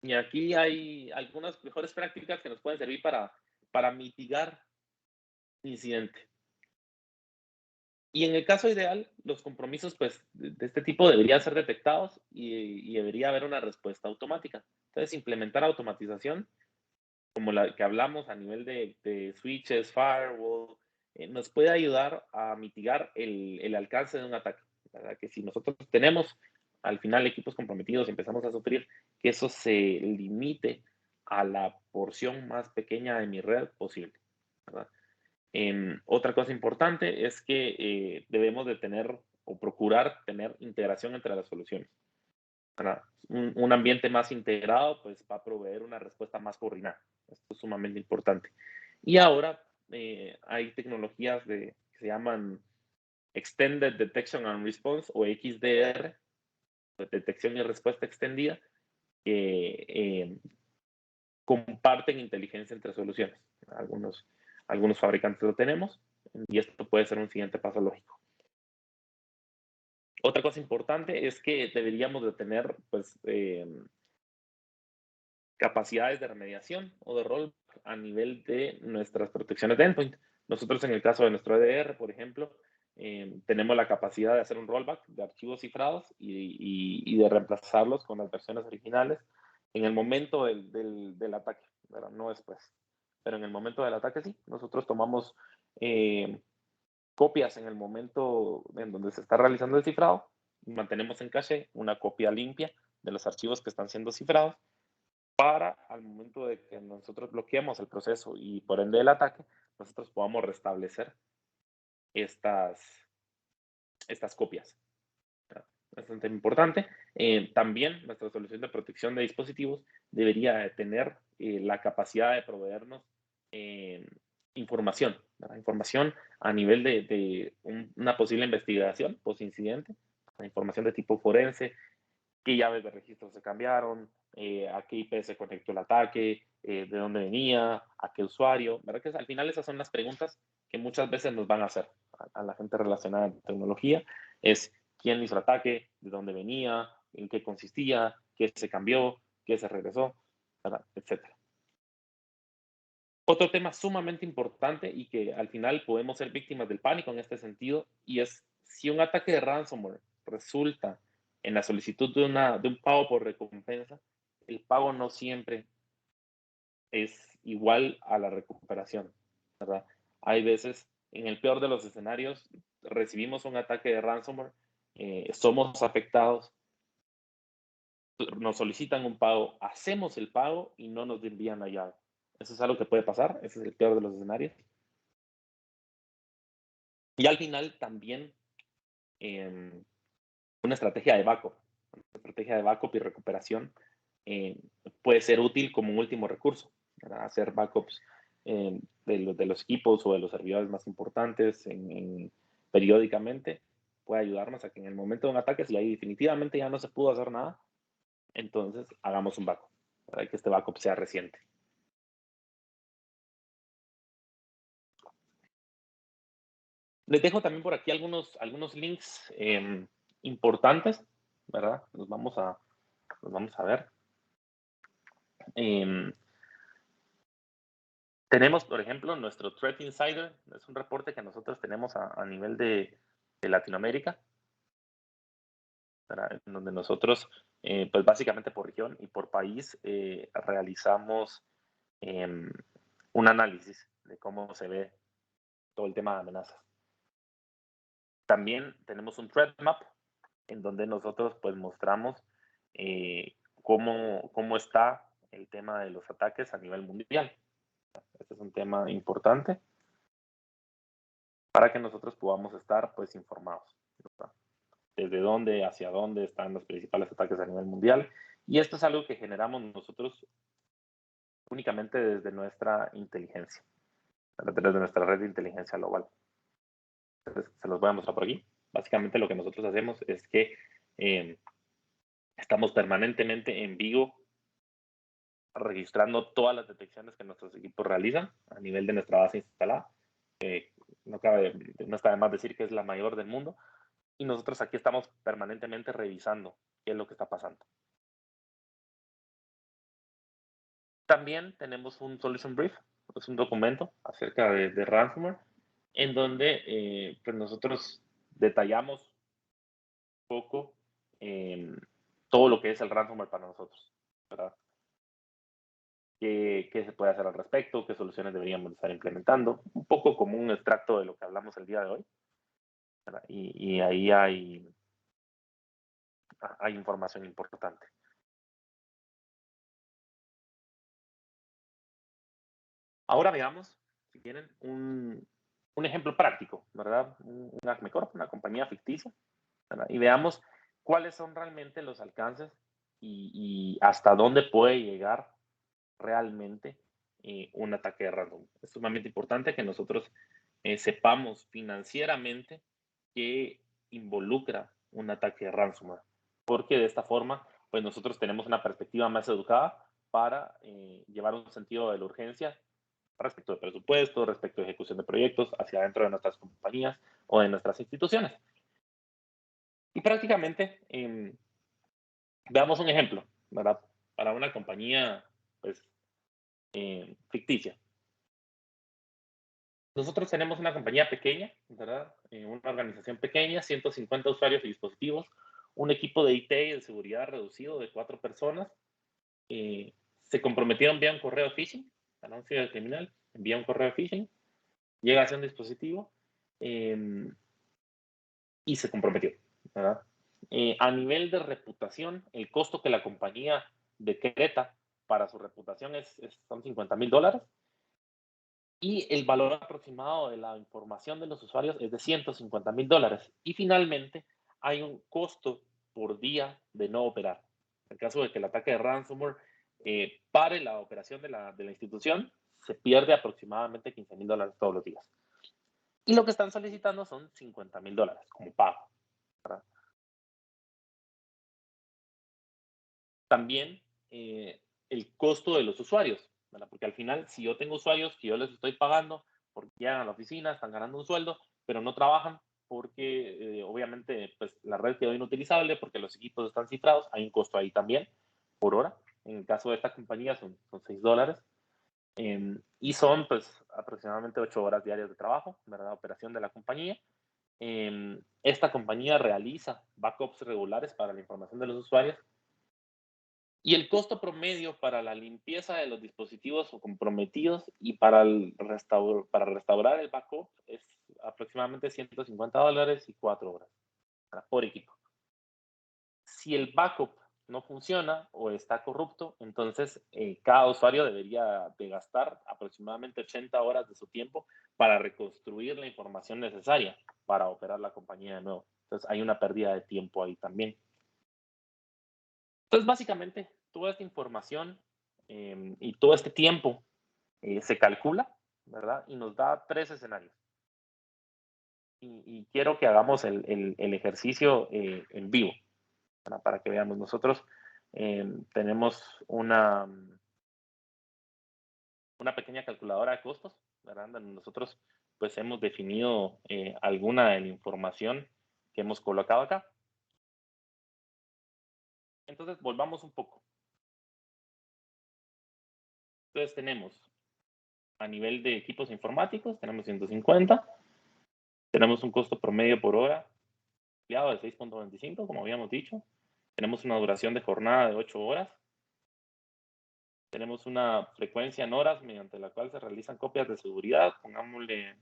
Y aquí hay algunas mejores prácticas que nos pueden servir para mitigar incidente. Y en el caso ideal, los compromisos pues, de este tipo deberían ser detectados y debería haber una respuesta automática. Entonces, implementar automatización, como la que hablamos a nivel de switches, firewall, nos puede ayudar a mitigar el alcance de un ataque, ¿verdad? Que si nosotros tenemos al final equipos comprometidos y empezamos a sufrir, que eso se limite a la porción más pequeña de mi red posible, ¿verdad? Otra cosa importante es que debemos de tener o procurar tener integración entre las soluciones, ¿verdad? Un ambiente más integrado pues va a proveer una respuesta más coordinada. Esto es sumamente importante. Y ahora hay tecnologías que se llaman Extended Detection and Response o XDR, detección y respuesta extendida, que comparten inteligencia entre soluciones. Algunos fabricantes lo tenemos y esto puede ser un siguiente paso lógico. Otra cosa importante es que deberíamos de tener pues, capacidades de remediación o de rol a nivel de nuestras protecciones de endpoint. Nosotros en el caso de nuestro EDR, por ejemplo, tenemos la capacidad de hacer un rollback de archivos cifrados y de reemplazarlos con las versiones originales en el momento del ataque, ¿verdad? No después. Pero en el momento del ataque sí, nosotros tomamos copias en el momento en donde se está realizando el cifrado y mantenemos en caché una copia limpia de los archivos que están siendo cifrados para al momento de que nosotros bloqueemos el proceso y por ende el ataque, nosotros podamos restablecer estas copias. Bastante importante. También nuestra solución de protección de dispositivos debería tener la capacidad de proveernos información, ¿verdad? Información a nivel de una posible investigación post-incidente, información de tipo forense, qué llaves de registro se cambiaron, a qué IP se conectó el ataque, de dónde venía, a qué usuario, ¿verdad? Que al final esas son las preguntas que muchas veces nos van a hacer a la gente relacionada en tecnología, es quién hizo el ataque, de dónde venía, en qué consistía, qué se cambió, qué se regresó, ¿verdad? Etcétera. Otro tema sumamente importante y que al final podemos ser víctimas del pánico en este sentido, y es si un ataque de ransomware resulta en la solicitud de un pago por recompensa, el pago no siempre es igual a la recuperación, ¿verdad? Hay veces, en el peor de los escenarios, recibimos un ataque de ransomware, somos afectados, nos solicitan un pago, hacemos el pago y no nos envían la llave. Eso es algo que puede pasar, ese es el peor de los escenarios. Y al final también una estrategia de backup y recuperación puede ser útil como un último recurso, ¿verdad? Hacer backups de los equipos o de los servidores más importantes periódicamente puede ayudarnos a que en el momento de un ataque, si ahí definitivamente ya no se pudo hacer nada, entonces hagamos un backup, para que este backup sea reciente. Les dejo también por aquí algunos links importantes, ¿verdad? Los vamos a ver. Tenemos, por ejemplo, nuestro Threat Insider, es un reporte que nosotros tenemos a nivel de Latinoamérica, ¿verdad? En donde nosotros, pues básicamente por región y por país, realizamos un análisis de cómo se ve todo el tema de amenazas. También tenemos un Threat Map, en donde nosotros pues mostramos cómo está el tema de los ataques a nivel mundial. Este es un tema importante para que nosotros podamos estar pues informados, ¿verdad? desde dónde, hacia dónde están los principales ataques a nivel mundial. Y esto es algo que generamos nosotros únicamente desde nuestra inteligencia, desde nuestra red de inteligencia global. Entonces, se los voy a mostrar por aquí. Básicamente lo que nosotros hacemos es que estamos permanentemente en vivo registrando todas las detecciones que nuestros equipos realizan a nivel de nuestra base instalada. No está de más decir que es la mayor del mundo. Y nosotros aquí estamos permanentemente revisando qué es lo que está pasando. También tenemos un Solution Brief, es un documento acerca de ransomware, en donde pues nosotros detallamos un poco todo lo que es el ransomware para nosotros, ¿verdad? ¿Qué se puede hacer al respecto? ¿Qué soluciones deberíamos estar implementando? Un poco como un extracto de lo que hablamos el día de hoy, ¿verdad? Y ahí hay información importante. Ahora veamos, si quieren, un ejemplo práctico, ¿verdad? Un Acme Corp, una compañía ficticia, ¿verdad? Y veamos cuáles son realmente los alcances y hasta dónde puede llegar realmente un ataque de ransomware. Es sumamente importante que nosotros sepamos financieramente qué involucra un ataque de ransomware, porque de esta forma, pues nosotros tenemos una perspectiva más educada para llevar un sentido de la urgencia respecto de presupuesto, respecto de ejecución de proyectos hacia adentro de nuestras compañías o de nuestras instituciones. Y prácticamente, veamos un ejemplo, ¿verdad? Para una compañía, pues, ficticia. Nosotros tenemos una compañía pequeña, ¿verdad? Una organización pequeña, 150 usuarios y dispositivos, un equipo de IT y de seguridad reducido de 4 personas. Se comprometieron vía un correo de phishing, anuncio del criminal, envía un correo de phishing, llega hacia un dispositivo y se comprometió, ¿verdad? A nivel de reputación, el costo que la compañía decreta para su reputación son $50,000 y el valor aproximado de la información de los usuarios es de $150,000. Y finalmente, hay un costo por día de no operar. En caso de que el ataque de ransomware pare la operación de la institución, se pierde aproximadamente $15,000 todos los días. Y lo que están solicitando son $50,000 como pago, ¿verdad? También el costo de los usuarios, ¿verdad? Porque al final, si yo tengo usuarios que yo les estoy pagando porque llegan a la oficina, están ganando un sueldo, pero no trabajan porque obviamente pues, la red quedó inutilizable porque los equipos están cifrados, hay un costo ahí también por hora. En el caso de esta compañía son $6. Y son pues aproximadamente 8 horas diarias de trabajo, ¿verdad? Operación de la compañía. Esta compañía realiza backups regulares para la información de los usuarios y el costo promedio para la limpieza de los dispositivos comprometidos y para restaurar el backup es aproximadamente $150 y 4 horas por equipo. Si el backup no funciona o está corrupto, entonces cada usuario debería de gastar aproximadamente 80 horas de su tiempo para reconstruir la información necesaria para operar la compañía de nuevo. Entonces hay una pérdida de tiempo ahí también. Entonces básicamente toda esta información y todo este tiempo se calcula, ¿verdad? Y nos da 3 escenarios. Y quiero que hagamos el ejercicio en vivo, ¿verdad? Para que veamos. Nosotros tenemos una pequeña calculadora de costos, ¿verdad? Nosotros pues hemos definido alguna de la información que hemos colocado acá. Entonces volvamos un poco. Entonces tenemos a nivel de equipos informáticos, tenemos 150, tenemos un costo promedio por hora empleado de 6.25, como habíamos dicho, tenemos una duración de jornada de 8 horas, tenemos una frecuencia en horas mediante la cual se realizan copias de seguridad, pongámosle,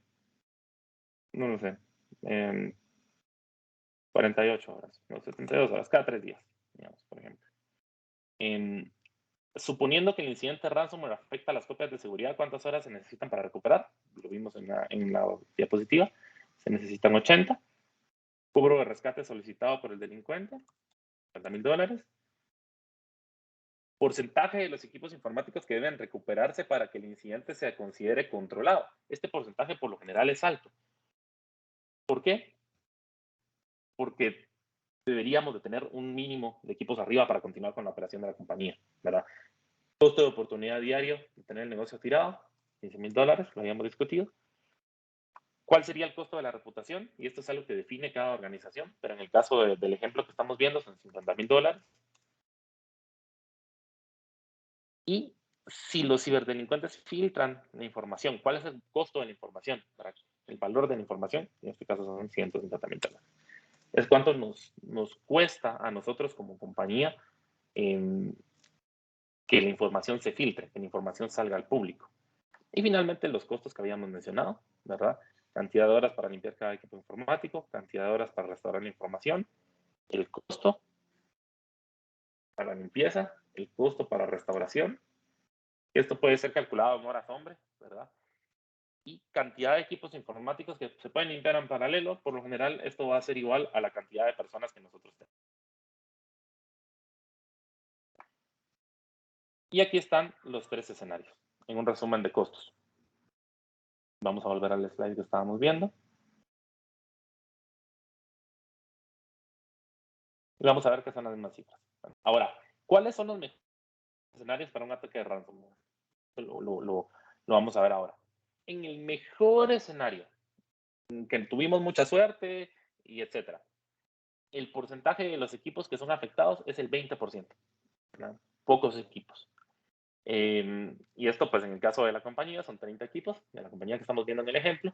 no lo sé, 48 horas, no, 72 horas, cada 3 días, digamos, por ejemplo. Suponiendo que el incidente ransomware afecta a las copias de seguridad, ¿cuántas horas se necesitan para recuperar? Lo vimos en la diapositiva. Se necesitan 80. Cobro de rescate solicitado por el delincuente, $50,000. Porcentaje de los equipos informáticos que deben recuperarse para que el incidente se considere controlado. Este porcentaje por lo general es alto. ¿Por qué? Porque deberíamos de tener un mínimo de equipos arriba para continuar con la operación de la compañía, ¿verdad? Costo de oportunidad diario de tener el negocio tirado, $15,000, lo habíamos discutido. ¿Cuál sería el costo de la reputación? Y esto es algo que define cada organización, pero en el caso del ejemplo que estamos viendo son $50,000. Y si los ciberdelincuentes filtran la información, ¿cuál es el costo de la información? El valor de la información, en este caso son $150,000. Es cuánto nos cuesta a nosotros como compañía que la información se filtre, que la información salga al público. Y finalmente los costos que habíamos mencionado, ¿verdad? Cantidad de horas para limpiar cada equipo informático, cantidad de horas para restaurar la información, el costo para limpieza, el costo para restauración. Esto puede ser calculado en horas hombre, ¿verdad? Y cantidad de equipos informáticos que se pueden limpiar en paralelo. Por lo general, esto va a ser igual a la cantidad de personas que nosotros tenemos. Y aquí están los 3 escenarios, en un resumen de costos. Vamos a volver al slide que estábamos viendo. Y vamos a ver qué son las mismas cifras. Ahora, ¿cuáles son los mejores escenarios para un ataque de ransomware? Lo vamos a ver ahora. En el mejor escenario, en que tuvimos mucha suerte y etcétera, el porcentaje de los equipos que son afectados es el 20%, ¿verdad? Pocos equipos. Y esto, pues, en el caso de la compañía, son 30 equipos, de la compañía que estamos viendo en el ejemplo.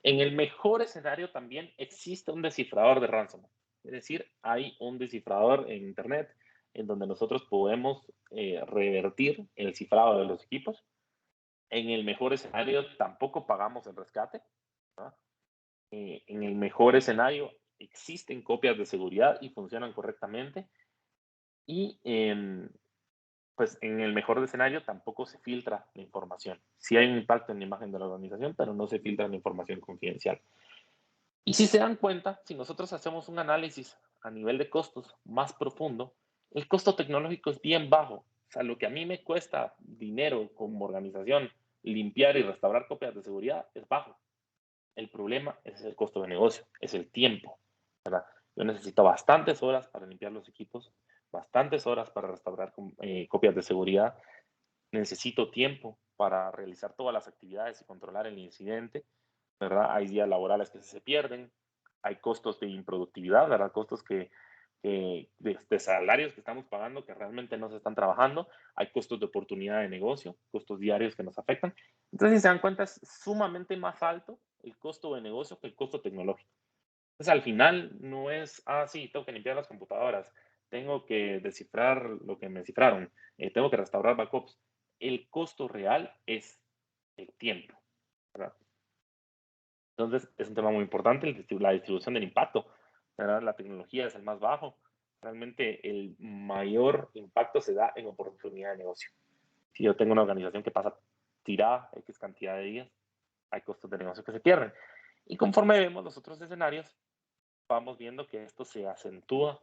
En el mejor escenario también existe un descifrador de ransomware. Es decir, hay un descifrador en Internet en donde nosotros podemos revertir el cifrado de los equipos. En el mejor escenario tampoco pagamos el rescate, ¿no? En el mejor escenario existen copias de seguridad y funcionan correctamente. Y pues en el mejor escenario tampoco se filtra la información. Sí hay un impacto en la imagen de la organización, pero no se filtra la información confidencial. Y si se dan cuenta, si nosotros hacemos un análisis a nivel de costos más profundo, el costo tecnológico es bien bajo. O sea, lo que a mí me cuesta dinero como organización limpiar y restaurar copias de seguridad es bajo. El problema es el costo de negocio, es el tiempo, ¿verdad? Yo necesito bastantes horas para limpiar los equipos, bastantes horas para restaurar copias de seguridad, necesito tiempo para realizar todas las actividades y controlar el incidente, ¿verdad? Hay días laborales que se pierden, hay costos de improductividad, ¿verdad? Costos de salarios que estamos pagando que realmente no se están trabajando, hay costos de oportunidad de negocio, costos diarios que nos afectan. Entonces, si se dan cuenta, es sumamente más alto el costo de negocio que el costo tecnológico. Entonces, al final no es, sí, tengo que limpiar las computadoras, tengo que descifrar lo que me cifraron, tengo que restaurar backups. El costo real es el tiempo, ¿verdad? Entonces, es un tema muy importante, la distribución del impacto, ¿verdad? La tecnología es el más bajo. Realmente el mayor impacto se da en oportunidad de negocio. Si yo tengo una organización que pasa tirada X cantidad de días, hay costos de negocio que se pierden. Y conforme vemos los otros escenarios, vamos viendo que esto se acentúa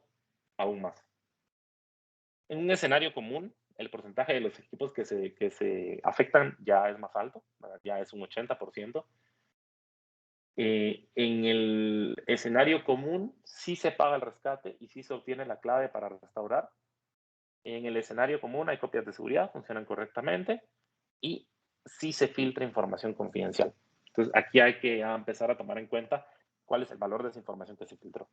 aún más. En un escenario común, el porcentaje de los equipos que se afectan ya es más alto, ¿verdad? Ya es un 80%. En el escenario común sí se paga el rescate y sí se obtiene la clave para restaurar. En el escenario común hay copias de seguridad, funcionan correctamente y sí se filtra información confidencial. Entonces aquí hay que empezar a tomar en cuenta cuál es el valor de esa información que se filtró.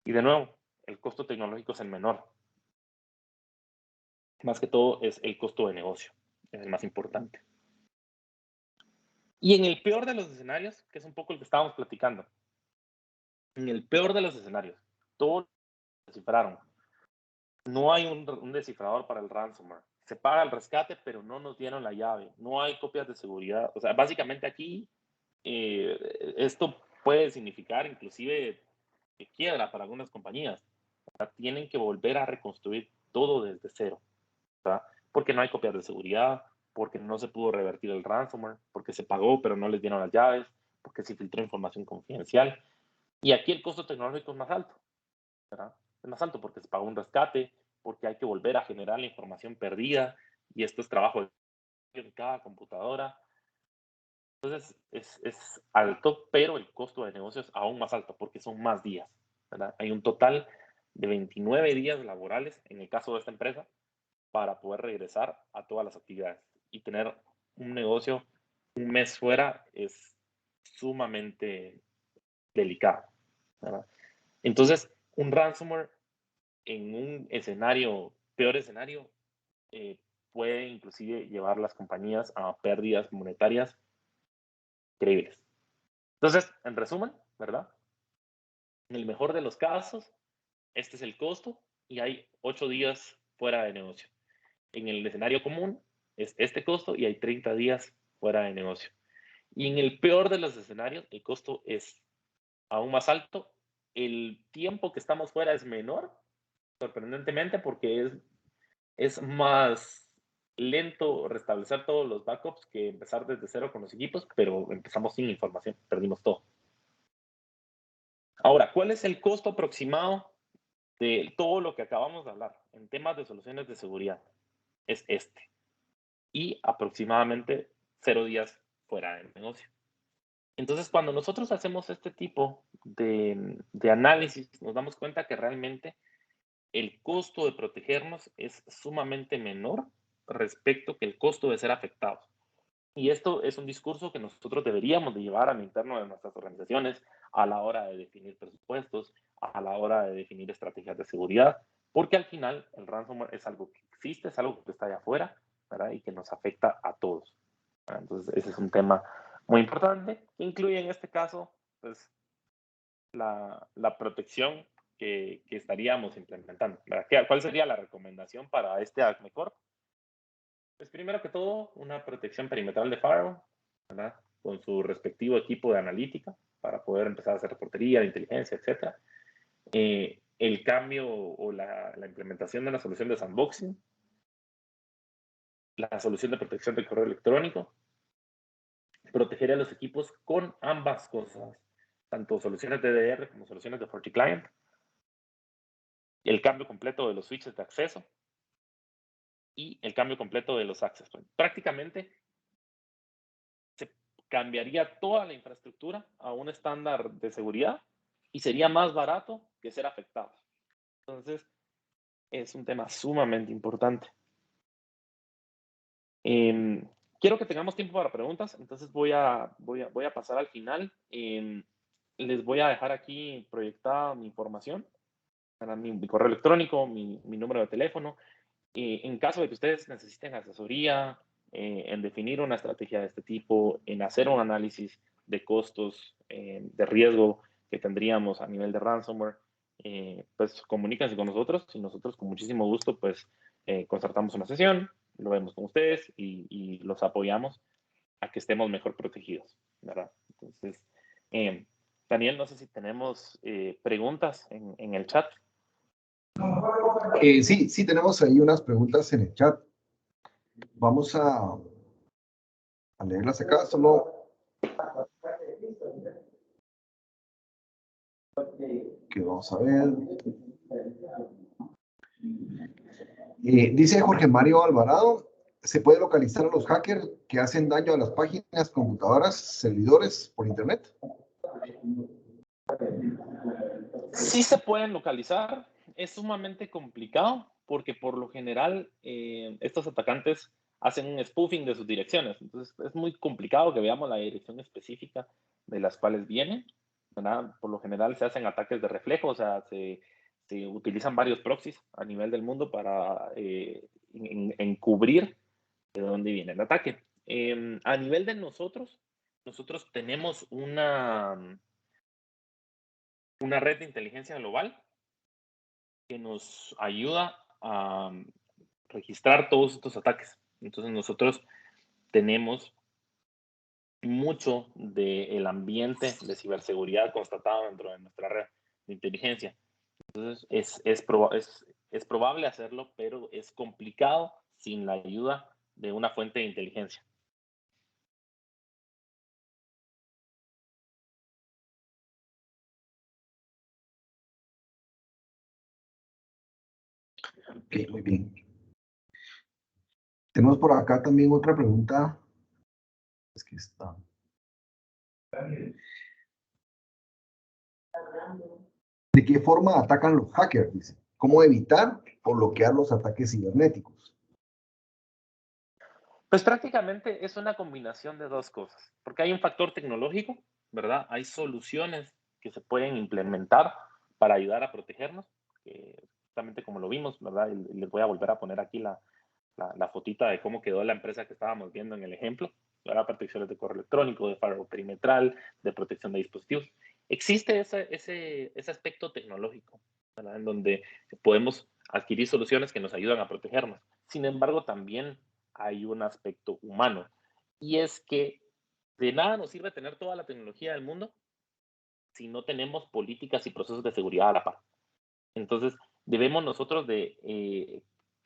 Y de nuevo, el costo tecnológico es el menor. Más que todo es el costo de negocio, es el más importante. Y en el peor de los escenarios, que es un poco el que estábamos platicando, en el peor de los escenarios, todos descifraron. No hay un descifrador para el ransomware. Se paga el rescate, pero no nos dieron la llave. No hay copias de seguridad. O sea, básicamente aquí esto puede significar inclusive quiebra para algunas compañías. O sea, tienen que volver a reconstruir todo desde cero, ¿verdad? Porque no hay copias de seguridad, porque no se pudo revertir el ransomware, porque se pagó pero no les dieron las llaves, porque se filtró información confidencial. Y aquí el costo tecnológico es más alto, ¿verdad? Es más alto porque se paga un rescate, porque hay que volver a generar la información perdida, y esto es trabajo de cada computadora. Entonces, es alto, pero el costo de negocio es aún más alto porque son más días, ¿verdad? Hay un total de 29 días laborales en el caso de esta empresa para poder regresar a todas las actividades, y tener un negocio un mes fuera es sumamente delicado, ¿verdad? Entonces, un ransomware en un escenario, peor escenario, eh, puede inclusive llevar las compañías a pérdidas monetarias increíbles. Entonces, en resumen, ¿verdad? En el mejor de los casos, este es el costo y hay 8 días fuera de negocio. En el escenario común es este costo y hay 30 días fuera de negocio. Y en el peor de los escenarios, el costo es aún más alto. El tiempo que estamos fuera es menor, sorprendentemente, porque es más lento restablecer todos los backups que empezar desde cero con los equipos, pero empezamos sin información, perdimos todo. Ahora, ¿cuál es el costo aproximado de todo lo que acabamos de hablar en temas de soluciones de seguridad? Es este. Y aproximadamente 0 días fuera del negocio. Entonces, cuando nosotros hacemos este tipo de análisis, nos damos cuenta que realmente el costo de protegernos es sumamente menor respecto que el costo de ser afectados. Y esto es un discurso que nosotros deberíamos de llevar al interno de nuestras organizaciones a la hora de definir presupuestos, a la hora de definir estrategias de seguridad, porque al final el ransomware es algo que existe, es algo que está allá afuera, ¿verdad? Y que nos afecta a todos, ¿verdad? Entonces, ese es un tema muy importante, que incluye en este caso, pues, la protección que estaríamos implementando, ¿verdad? ¿Cuál sería la recomendación para este Acme Corp? Pues primero que todo, una protección perimetral de firewall, ¿verdad? Con su respectivo equipo de analítica para poder empezar a hacer reportería, de inteligencia, etc. El cambio o la implementación de una solución de sandboxing, la solución de protección del correo electrónico, proteger a los equipos con ambas cosas, tanto soluciones de DDR como soluciones de FortiClient, el cambio completo de los switches de acceso y el cambio completo de los access points. Prácticamente se cambiaría toda la infraestructura a un estándar de seguridad y sería más barato que ser afectados. Entonces, es un tema sumamente importante. Quiero que tengamos tiempo para preguntas, entonces voy a pasar al final. Les voy a dejar aquí proyectada mi información, mi correo electrónico, mi número de teléfono. En caso de que ustedes necesiten asesoría en definir una estrategia de este tipo, en hacer un análisis de costos, de riesgo que tendríamos a nivel de ransomware, pues comuníquense con nosotros y nosotros con muchísimo gusto pues concertamos una sesión, lo vemos con ustedes y los apoyamos a que estemos mejor protegidos, ¿verdad? Entonces, Daniel, no sé si tenemos preguntas en el chat. Sí, tenemos ahí unas preguntas en el chat. Vamos a leerlas acá, solo que vamos a ver. Dice Jorge Mario Alvarado, ¿se puede localizar a los hackers que hacen daño a las páginas, computadoras, servidores por internet? Sí se pueden localizar, es sumamente complicado porque por lo general estos atacantes hacen un spoofing de sus direcciones, entonces es muy complicado que veamos la dirección específica de las cuales vienen, ¿verdad? Por lo general se hacen ataques de reflejo, o sea, se utilizan varios proxies a nivel del mundo para encubrir de dónde viene el ataque. A nivel de nosotros tenemos una red de inteligencia global que nos ayuda a registrar todos estos ataques. Entonces nosotros tenemos mucho del ambiente de ciberseguridad constatado dentro de nuestra red de inteligencia. Entonces es probable hacerlo, pero es complicado sin la ayuda de una fuente de inteligencia. Ok, muy bien. Tenemos por acá también otra pregunta. Es que está. ¿De qué forma atacan los hackers? Dice. ¿Cómo evitar o bloquear los ataques cibernéticos? Pues prácticamente es una combinación de dos cosas, porque hay un factor tecnológico, ¿verdad? Hay soluciones que se pueden implementar para ayudar a protegernos, justamente como lo vimos, ¿verdad? Y les voy a volver a poner aquí la fotita de cómo quedó la empresa que estábamos viendo en el ejemplo, ¿verdad? Protecciones de correo electrónico, de firewall perimetral, de protección de dispositivos. Existe ese aspecto tecnológico, ¿verdad? En donde podemos adquirir soluciones que nos ayudan a protegernos. Sin embargo, también hay un aspecto humano, y es que de nada nos sirve tener toda la tecnología del mundo si no tenemos políticas y procesos de seguridad a la par. Entonces, debemos nosotros de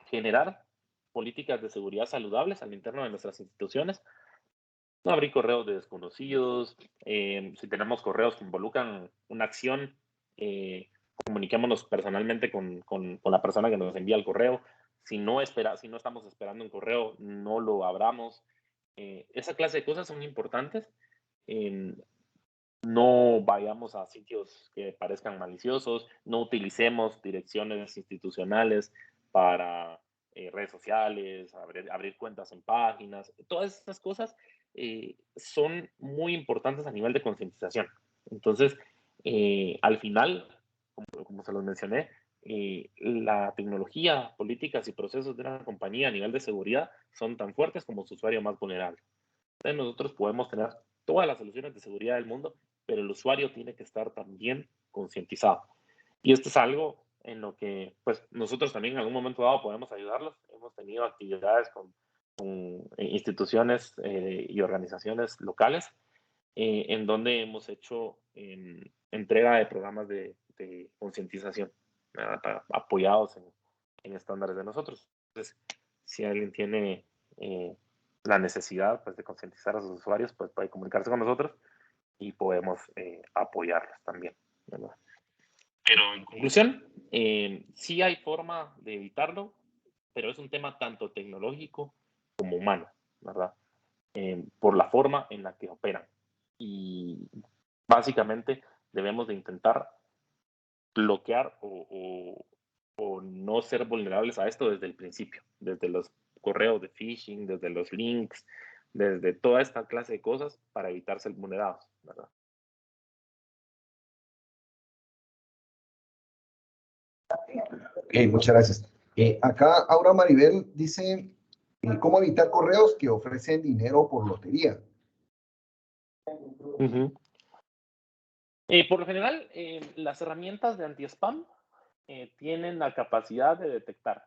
generar políticas de seguridad saludables al interno de nuestras instituciones, no abrir correos de desconocidos, si tenemos correos que involucran una acción, comuniquémonos personalmente con la persona que nos envía el correo. Si no estamos esperando un correo, no lo abramos. Esa clase de cosas son importantes. No vayamos a sitios que parezcan maliciosos, no utilicemos direcciones institucionales para redes sociales, abrir cuentas en páginas. Todas estas cosas son muy importantes a nivel de concientización. Entonces, al final, como se los mencioné, la tecnología, políticas y procesos de una compañía a nivel de seguridad son tan fuertes como su usuario más vulnerable. Entonces, nosotros podemos tener todas las soluciones de seguridad del mundo, pero el usuario tiene que estar también concientizado. Y esto es algo en lo que pues, nosotros también en algún momento dado podemos ayudarlos. Hemos tenido actividades con instituciones y organizaciones locales en donde hemos hecho entrega de programas de concientización apoyados en estándares de nosotros. Entonces, si alguien tiene la necesidad pues, de concientizar a sus usuarios, pues puede comunicarse con nosotros y podemos apoyarlos también, ¿verdad? Pero en conclusión, sí hay forma de evitarlo, pero es un tema tanto tecnológico como humano, ¿verdad? Por la forma en la que operan. Y básicamente debemos de intentar bloquear o no ser vulnerables a esto desde el principio, desde los correos de phishing, desde los links, desde toda esta clase de cosas para evitar ser vulnerados, ¿verdad? Muchas gracias. Acá Aura Maribel dice, ¿cómo evitar correos que ofrecen dinero por lotería? Uh-huh. Por lo general, las herramientas de anti-spam tienen la capacidad de detectar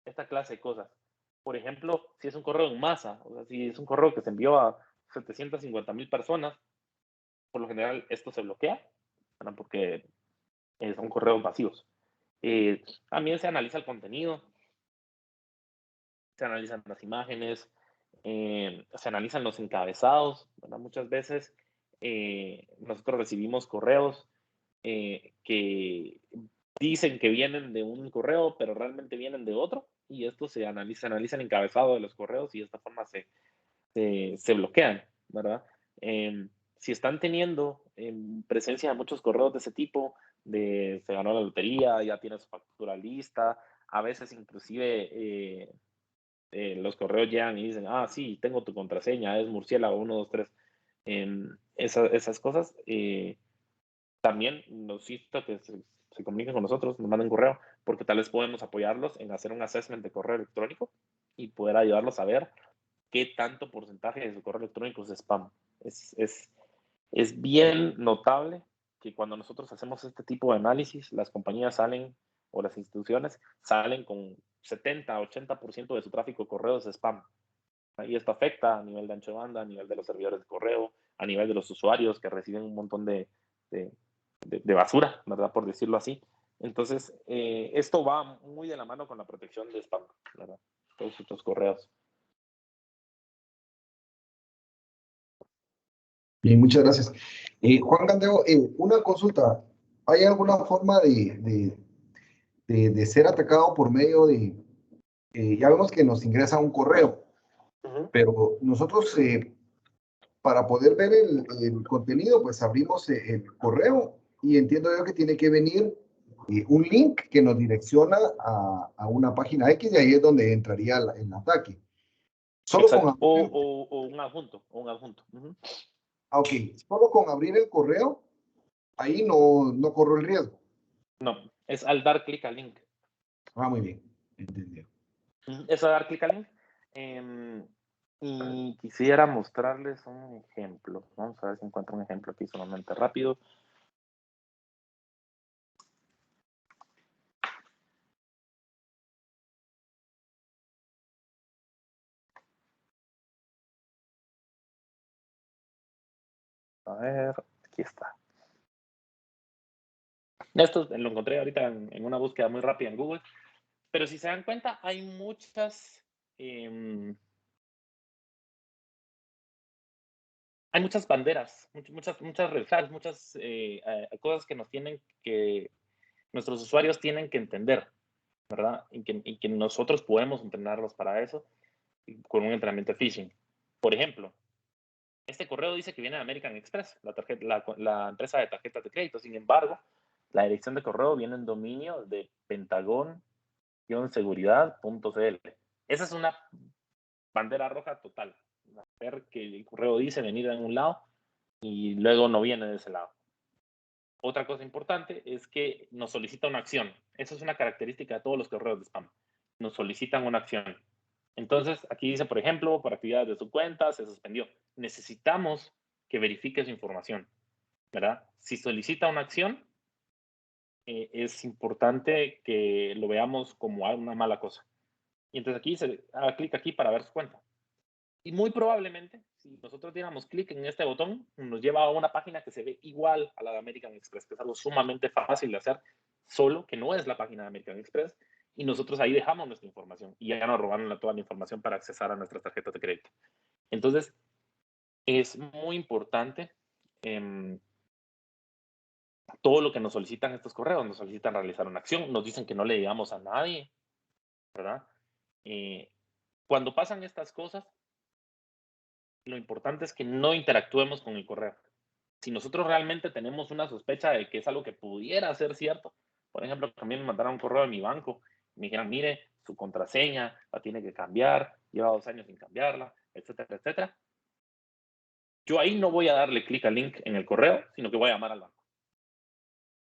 esta clase de cosas. Por ejemplo, si es un correo en masa, o sea, si es un correo que se envió a 750,000 personas, por lo general esto se bloquea, ¿verdad? Porque son correos vacíos. También se analiza el contenido, se analizan las imágenes, se analizan los encabezados, ¿verdad? Muchas veces nosotros recibimos correos que dicen que vienen de un correo, pero realmente vienen de otro, y esto se analiza el encabezado de los correos y de esta forma se bloquean, ¿verdad? Si están teniendo presencia de muchos correos de ese tipo, de se ganó la lotería, ya tiene su factura lista, a veces inclusive los correos llegan y dicen, ah, sí, tengo tu contraseña, es murciélago 1, 2, 3. Esas cosas también nos insta que se comuniquen con nosotros, nos manden correo, porque tal vez podemos apoyarlos en hacer un assessment de correo electrónico y poder ayudarlos a ver qué tanto porcentaje de su correo electrónico es spam. Es bien notable que cuando nosotros hacemos este tipo de análisis, las compañías salen o las instituciones salen con 70-80% de su tráfico de correos de spam. Y esto afecta a nivel de ancho de banda, a nivel de los servidores de correo, a nivel de los usuarios que reciben un montón de basura, ¿verdad? Por decirlo así. Entonces, esto va muy de la mano con la protección de spam, ¿verdad? Todos estos correos. Bien, muchas gracias. Juan Candeo, una consulta. ¿Hay alguna forma de de ser atacado por medio de, ya vemos que nos ingresa un correo, pero nosotros para poder ver el contenido, pues abrimos el correo y entiendo yo que tiene que venir un link que nos direcciona a una página X y ahí es donde entraría el ataque. Solo Exacto. con O un adjunto. ok, solo con abrir el correo, ahí no corro el riesgo. No, es al dar clic al link. Muy bien, entendido. Es a dar clic al link. Y quisiera mostrarles un ejemplo. Vamos a ver si encuentro un ejemplo aquí sumamente rápido. A ver, aquí está. Esto lo encontré ahorita en una búsqueda muy rápida en Google. Pero si se dan cuenta, hay muchas banderas, muchas red flags, muchas cosas que nuestros usuarios tienen que entender, ¿verdad? Y que nosotros podemos entrenarlos para eso con un entrenamiento de phishing. Por ejemplo, este correo dice que viene de American Express, la empresa de tarjetas de crédito. Sin embargo, la dirección de correo viene en dominio de pentagon-seguridad.cl. Esa es una bandera roja total. Ver que el correo dice venir en un lado y luego no viene de ese lado. Otra cosa importante es que nos solicita una acción. Esa es una característica de todos los correos de spam. Nos solicitan una acción. Entonces, aquí dice, por ejemplo, por actividades de su cuenta, se suspendió. Necesitamos que verifique su información, ¿verdad? Si solicita una acción, es importante que lo veamos como una mala cosa. Y entonces aquí se haga clic aquí para ver su cuenta. Y muy probablemente, si nosotros diéramos clic en este botón, nos lleva a una página que se ve igual a la de American Express, que es algo sumamente fácil de hacer, solo que no es la página de American Express, y nosotros ahí dejamos nuestra información y ya nos robaron toda la información para accesar a nuestras tarjetas de crédito. Entonces, es muy importante todo lo que nos solicitan estos correos. Nos solicitan realizar una acción, nos dicen que no le digamos a nadie, ¿verdad? Cuando pasan estas cosas, lo importante es que no interactuemos con el correo. Si nosotros realmente tenemos una sospecha de que es algo que pudiera ser cierto, por ejemplo, también me mandaron un correo de mi banco, me dijeron, mire, su contraseña la tiene que cambiar, lleva 2 años sin cambiarla, etcétera, etcétera. Yo ahí no voy a darle clic al link en el correo, sino que voy a llamar al banco.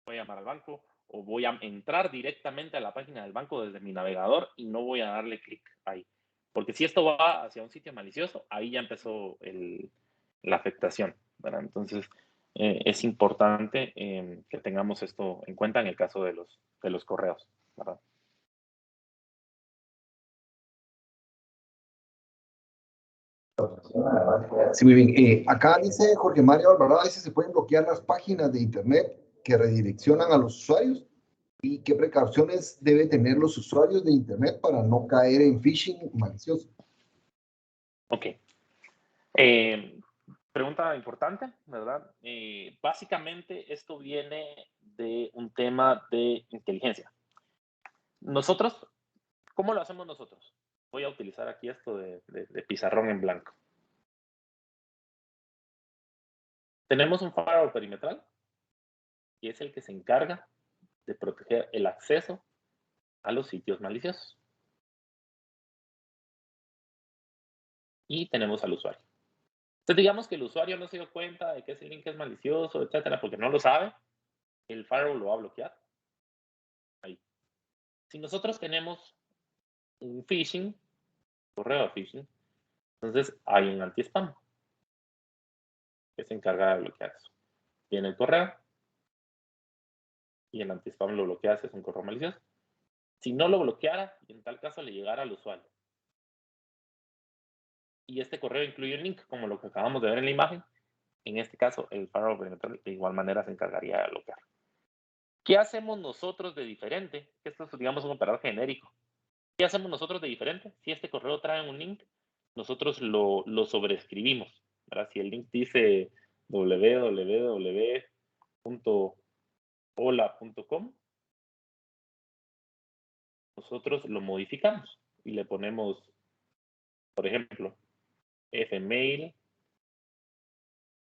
Voy a llamar al banco o voy a entrar directamente a la página del banco desde mi navegador y no voy a darle clic ahí. Porque si esto va hacia un sitio malicioso, ahí ya empezó la afectación, ¿verdad? Entonces, es importante que tengamos esto en cuenta en el caso de los correos, ¿verdad? Sí, muy bien. Acá dice Jorge Mario Alvarado, dice se pueden bloquear las páginas de internet que redireccionan a los usuarios y qué precauciones deben tener los usuarios de internet para no caer en phishing malicioso. Ok. Pregunta importante, ¿verdad? Básicamente esto viene de un tema de inteligencia. Nosotros, ¿cómo lo hacemos nosotros? Voy a utilizar aquí esto de pizarrón en blanco. Tenemos un firewall perimetral y es el que se encarga de proteger el acceso a los sitios maliciosos. Y tenemos al usuario. Entonces, digamos que el usuario no se dio cuenta de que ese link es malicioso, etcétera, porque no lo sabe, el firewall lo va a bloquear. Ahí. Si nosotros tenemos un phishing, correo de phishing, entonces hay un anti-spam que se encarga de bloquear eso. Viene el correo y el anti-spam lo bloquea si es un correo malicioso. Si no lo bloqueara, en tal caso le llegara al usuario. Y este correo incluye un link, como lo que acabamos de ver en la imagen. En este caso, el firewall perimetral de igual manera se encargaría de bloquear. ¿Qué hacemos nosotros de diferente? Esto es, digamos, un operador genérico. ¿Qué hacemos nosotros de diferente? Si este correo trae un link, nosotros lo sobreescribimos, ¿verdad? Si el link dice www.hola.com, nosotros lo modificamos y le ponemos, por ejemplo, fmail.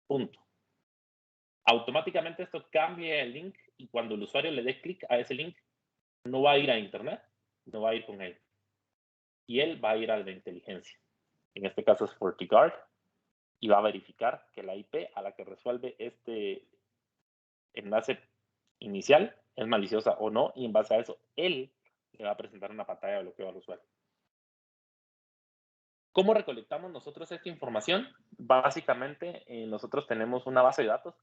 Punto. Automáticamente esto cambia el link y cuando el usuario le dé clic a ese link, no va a ir a internet, no va a ir con él. Y él va a ir a la inteligencia. En este caso es FortiGuard y va a verificar que la IP a la que resuelve este enlace inicial es maliciosa o no, y en base a eso, él le va a presentar una pantalla de bloqueo al usuario. ¿Cómo recolectamos nosotros esta información? Básicamente, nosotros tenemos una base de datos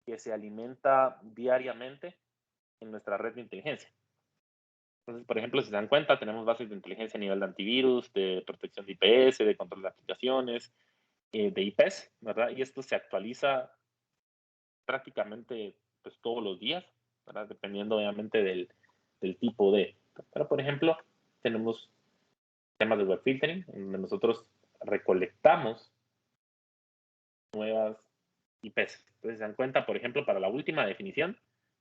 que se alimenta diariamente en nuestra red de inteligencia. Entonces, por ejemplo, si se dan cuenta, tenemos bases de inteligencia a nivel de antivirus, de protección de IPS, de control de aplicaciones, de IPs, ¿verdad? Y esto se actualiza prácticamente pues, todos los días, ¿verdad? Dependiendo obviamente del tipo de. Pero, por ejemplo, tenemos temas de web filtering, en donde nosotros recolectamos nuevas IPs. Entonces, se dan cuenta, por ejemplo, para la última definición,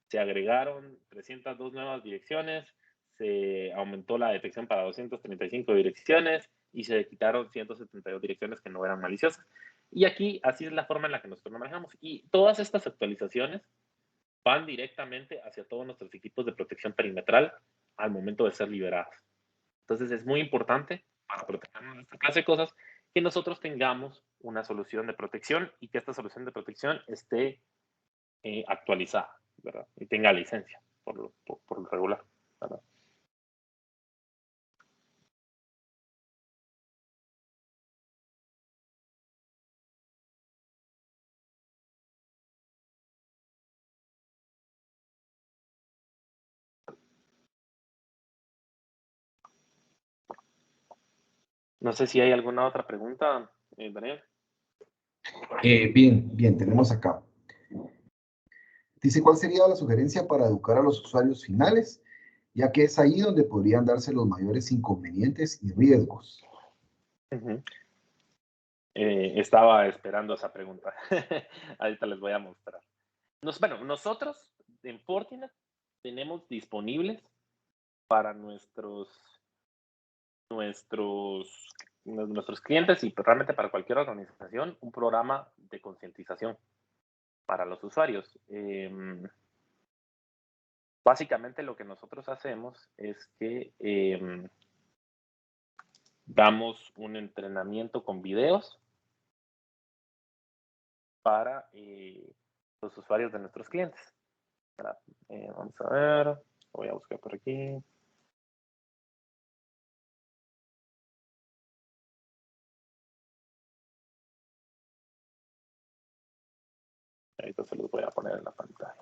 se agregaron 302 nuevas direcciones, se aumentó la detección para 235 direcciones y se quitaron 172 direcciones que no eran maliciosas. Y aquí, así es la forma en la que nosotros lo manejamos. Y todas estas actualizaciones van directamente hacia todos nuestros equipos de protección perimetral al momento de ser liberadas. Entonces, es muy importante para proteger nuestra clase de cosas que nosotros tengamos una solución de protección y que esta solución de protección esté actualizada, ¿verdad? Y tenga licencia por lo regular, ¿verdad? No sé si hay alguna otra pregunta, Daniel. Bien, tenemos acá. Dice, ¿cuál sería la sugerencia para educar a los usuarios finales? Ya que es ahí donde podrían darse los mayores inconvenientes y riesgos. Estaba esperando esa pregunta. Ahorita les voy a mostrar. Bueno, nosotros en Fortinet tenemos disponibles para nuestros clientes y realmente para cualquier organización un programa de concientización para los usuarios. Básicamente lo que nosotros hacemos es que damos un entrenamiento con videos para los usuarios de nuestros clientes. Vamos a ver, voy a buscar por aquí. Ahorita se los voy a poner en la pantalla.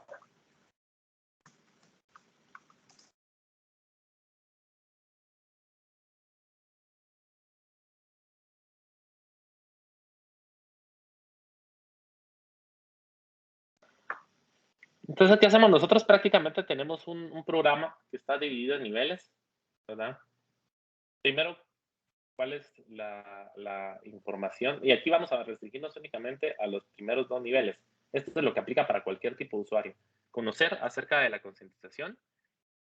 Entonces, ¿qué hacemos? Nosotros prácticamente tenemos un programa que está dividido en niveles, ¿verdad? Primero, ¿cuál es la información? Y aquí vamos a restringirnos únicamente a los primeros 2 niveles. Esto es lo que aplica para cualquier tipo de usuario. Conocer acerca de la concientización,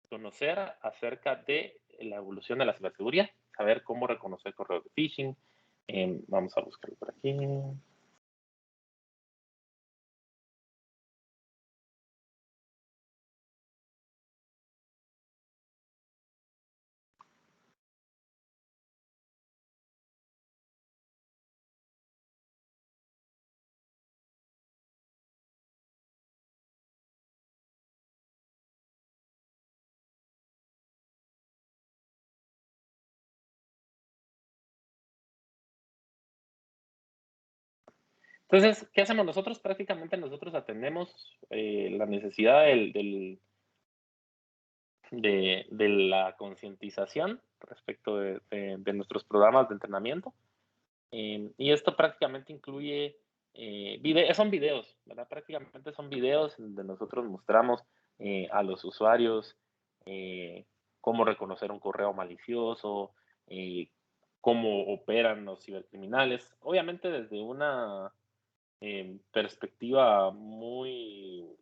conocer acerca de la evolución de la ciberseguridad, saber cómo reconocer correos de phishing. Vamos a buscarlo por aquí. Entonces, ¿qué hacemos nosotros? Prácticamente nosotros atendemos la necesidad de la concientización respecto de nuestros programas de entrenamiento. Y esto prácticamente incluye, son videos, ¿verdad? Prácticamente son videos donde nosotros mostramos a los usuarios cómo reconocer un correo malicioso, cómo operan los cibercriminales, obviamente desde una perspectiva muy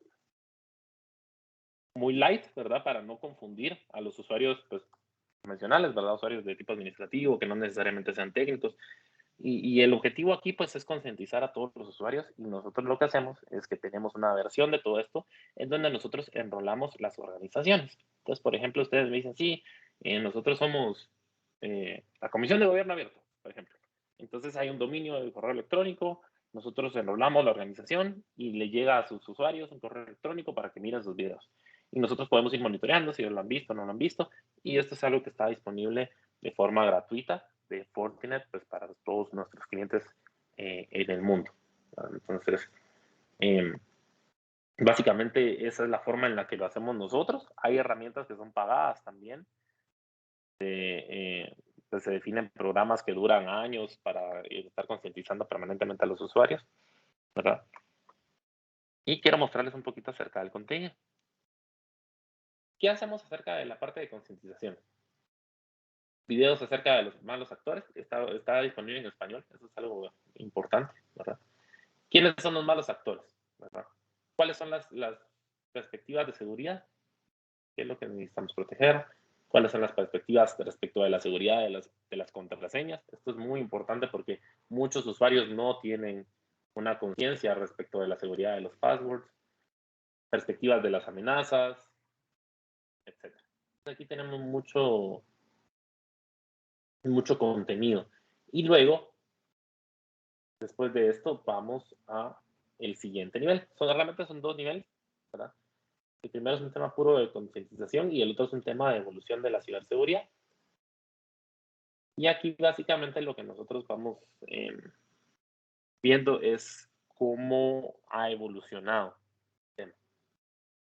light, ¿verdad? Para no confundir a los usuarios, pues, como funcionales, ¿verdad? Usuarios de tipo administrativo, que no necesariamente sean técnicos. Y el objetivo aquí, pues, es concientizar a todos los usuarios, y nosotros lo que hacemos es que tenemos una versión de todo esto en donde nosotros enrolamos las organizaciones. Entonces, por ejemplo, ustedes me dicen, sí, nosotros somos la Comisión de Gobierno Abierto, por ejemplo. Entonces hay un dominio de correo electrónico, nosotros enrolamos la organización y le llega a sus usuarios un correo electrónico para que miren sus videos. Y nosotros podemos ir monitoreando si lo han visto o no lo han visto, y esto es algo que está disponible de forma gratuita de Fortinet, pues, para todos nuestros clientes en el mundo. Entonces, básicamente esa es la forma en la que lo hacemos nosotros. Hay herramientas que son pagadas también. Pues se definen programas que duran años para estar concientizando permanentemente a los usuarios, ¿verdad? Y quiero mostrarles un poquito acerca del contenido. ¿Qué hacemos acerca de la parte de concientización? Videos acerca de los malos actores, está disponible en español, eso es algo importante, ¿verdad? ¿Quiénes son los malos actores? ¿Verdad? ¿Cuáles son las perspectivas de seguridad? ¿Qué es lo que necesitamos proteger? ¿Cuáles son las perspectivas respecto de la seguridad de las contraseñas? Esto es muy importante porque muchos usuarios no tienen una conciencia respecto de la seguridad de los passwords, perspectivas de las amenazas, etc. Aquí tenemos mucho contenido. Y luego, después de esto, vamos a el siguiente nivel. Realmente son dos niveles, ¿verdad? El primero es un tema puro de concientización y el otro es un tema de evolución de la ciberseguridad. Y aquí básicamente lo que nosotros vamos viendo es cómo ha evolucionado el tema,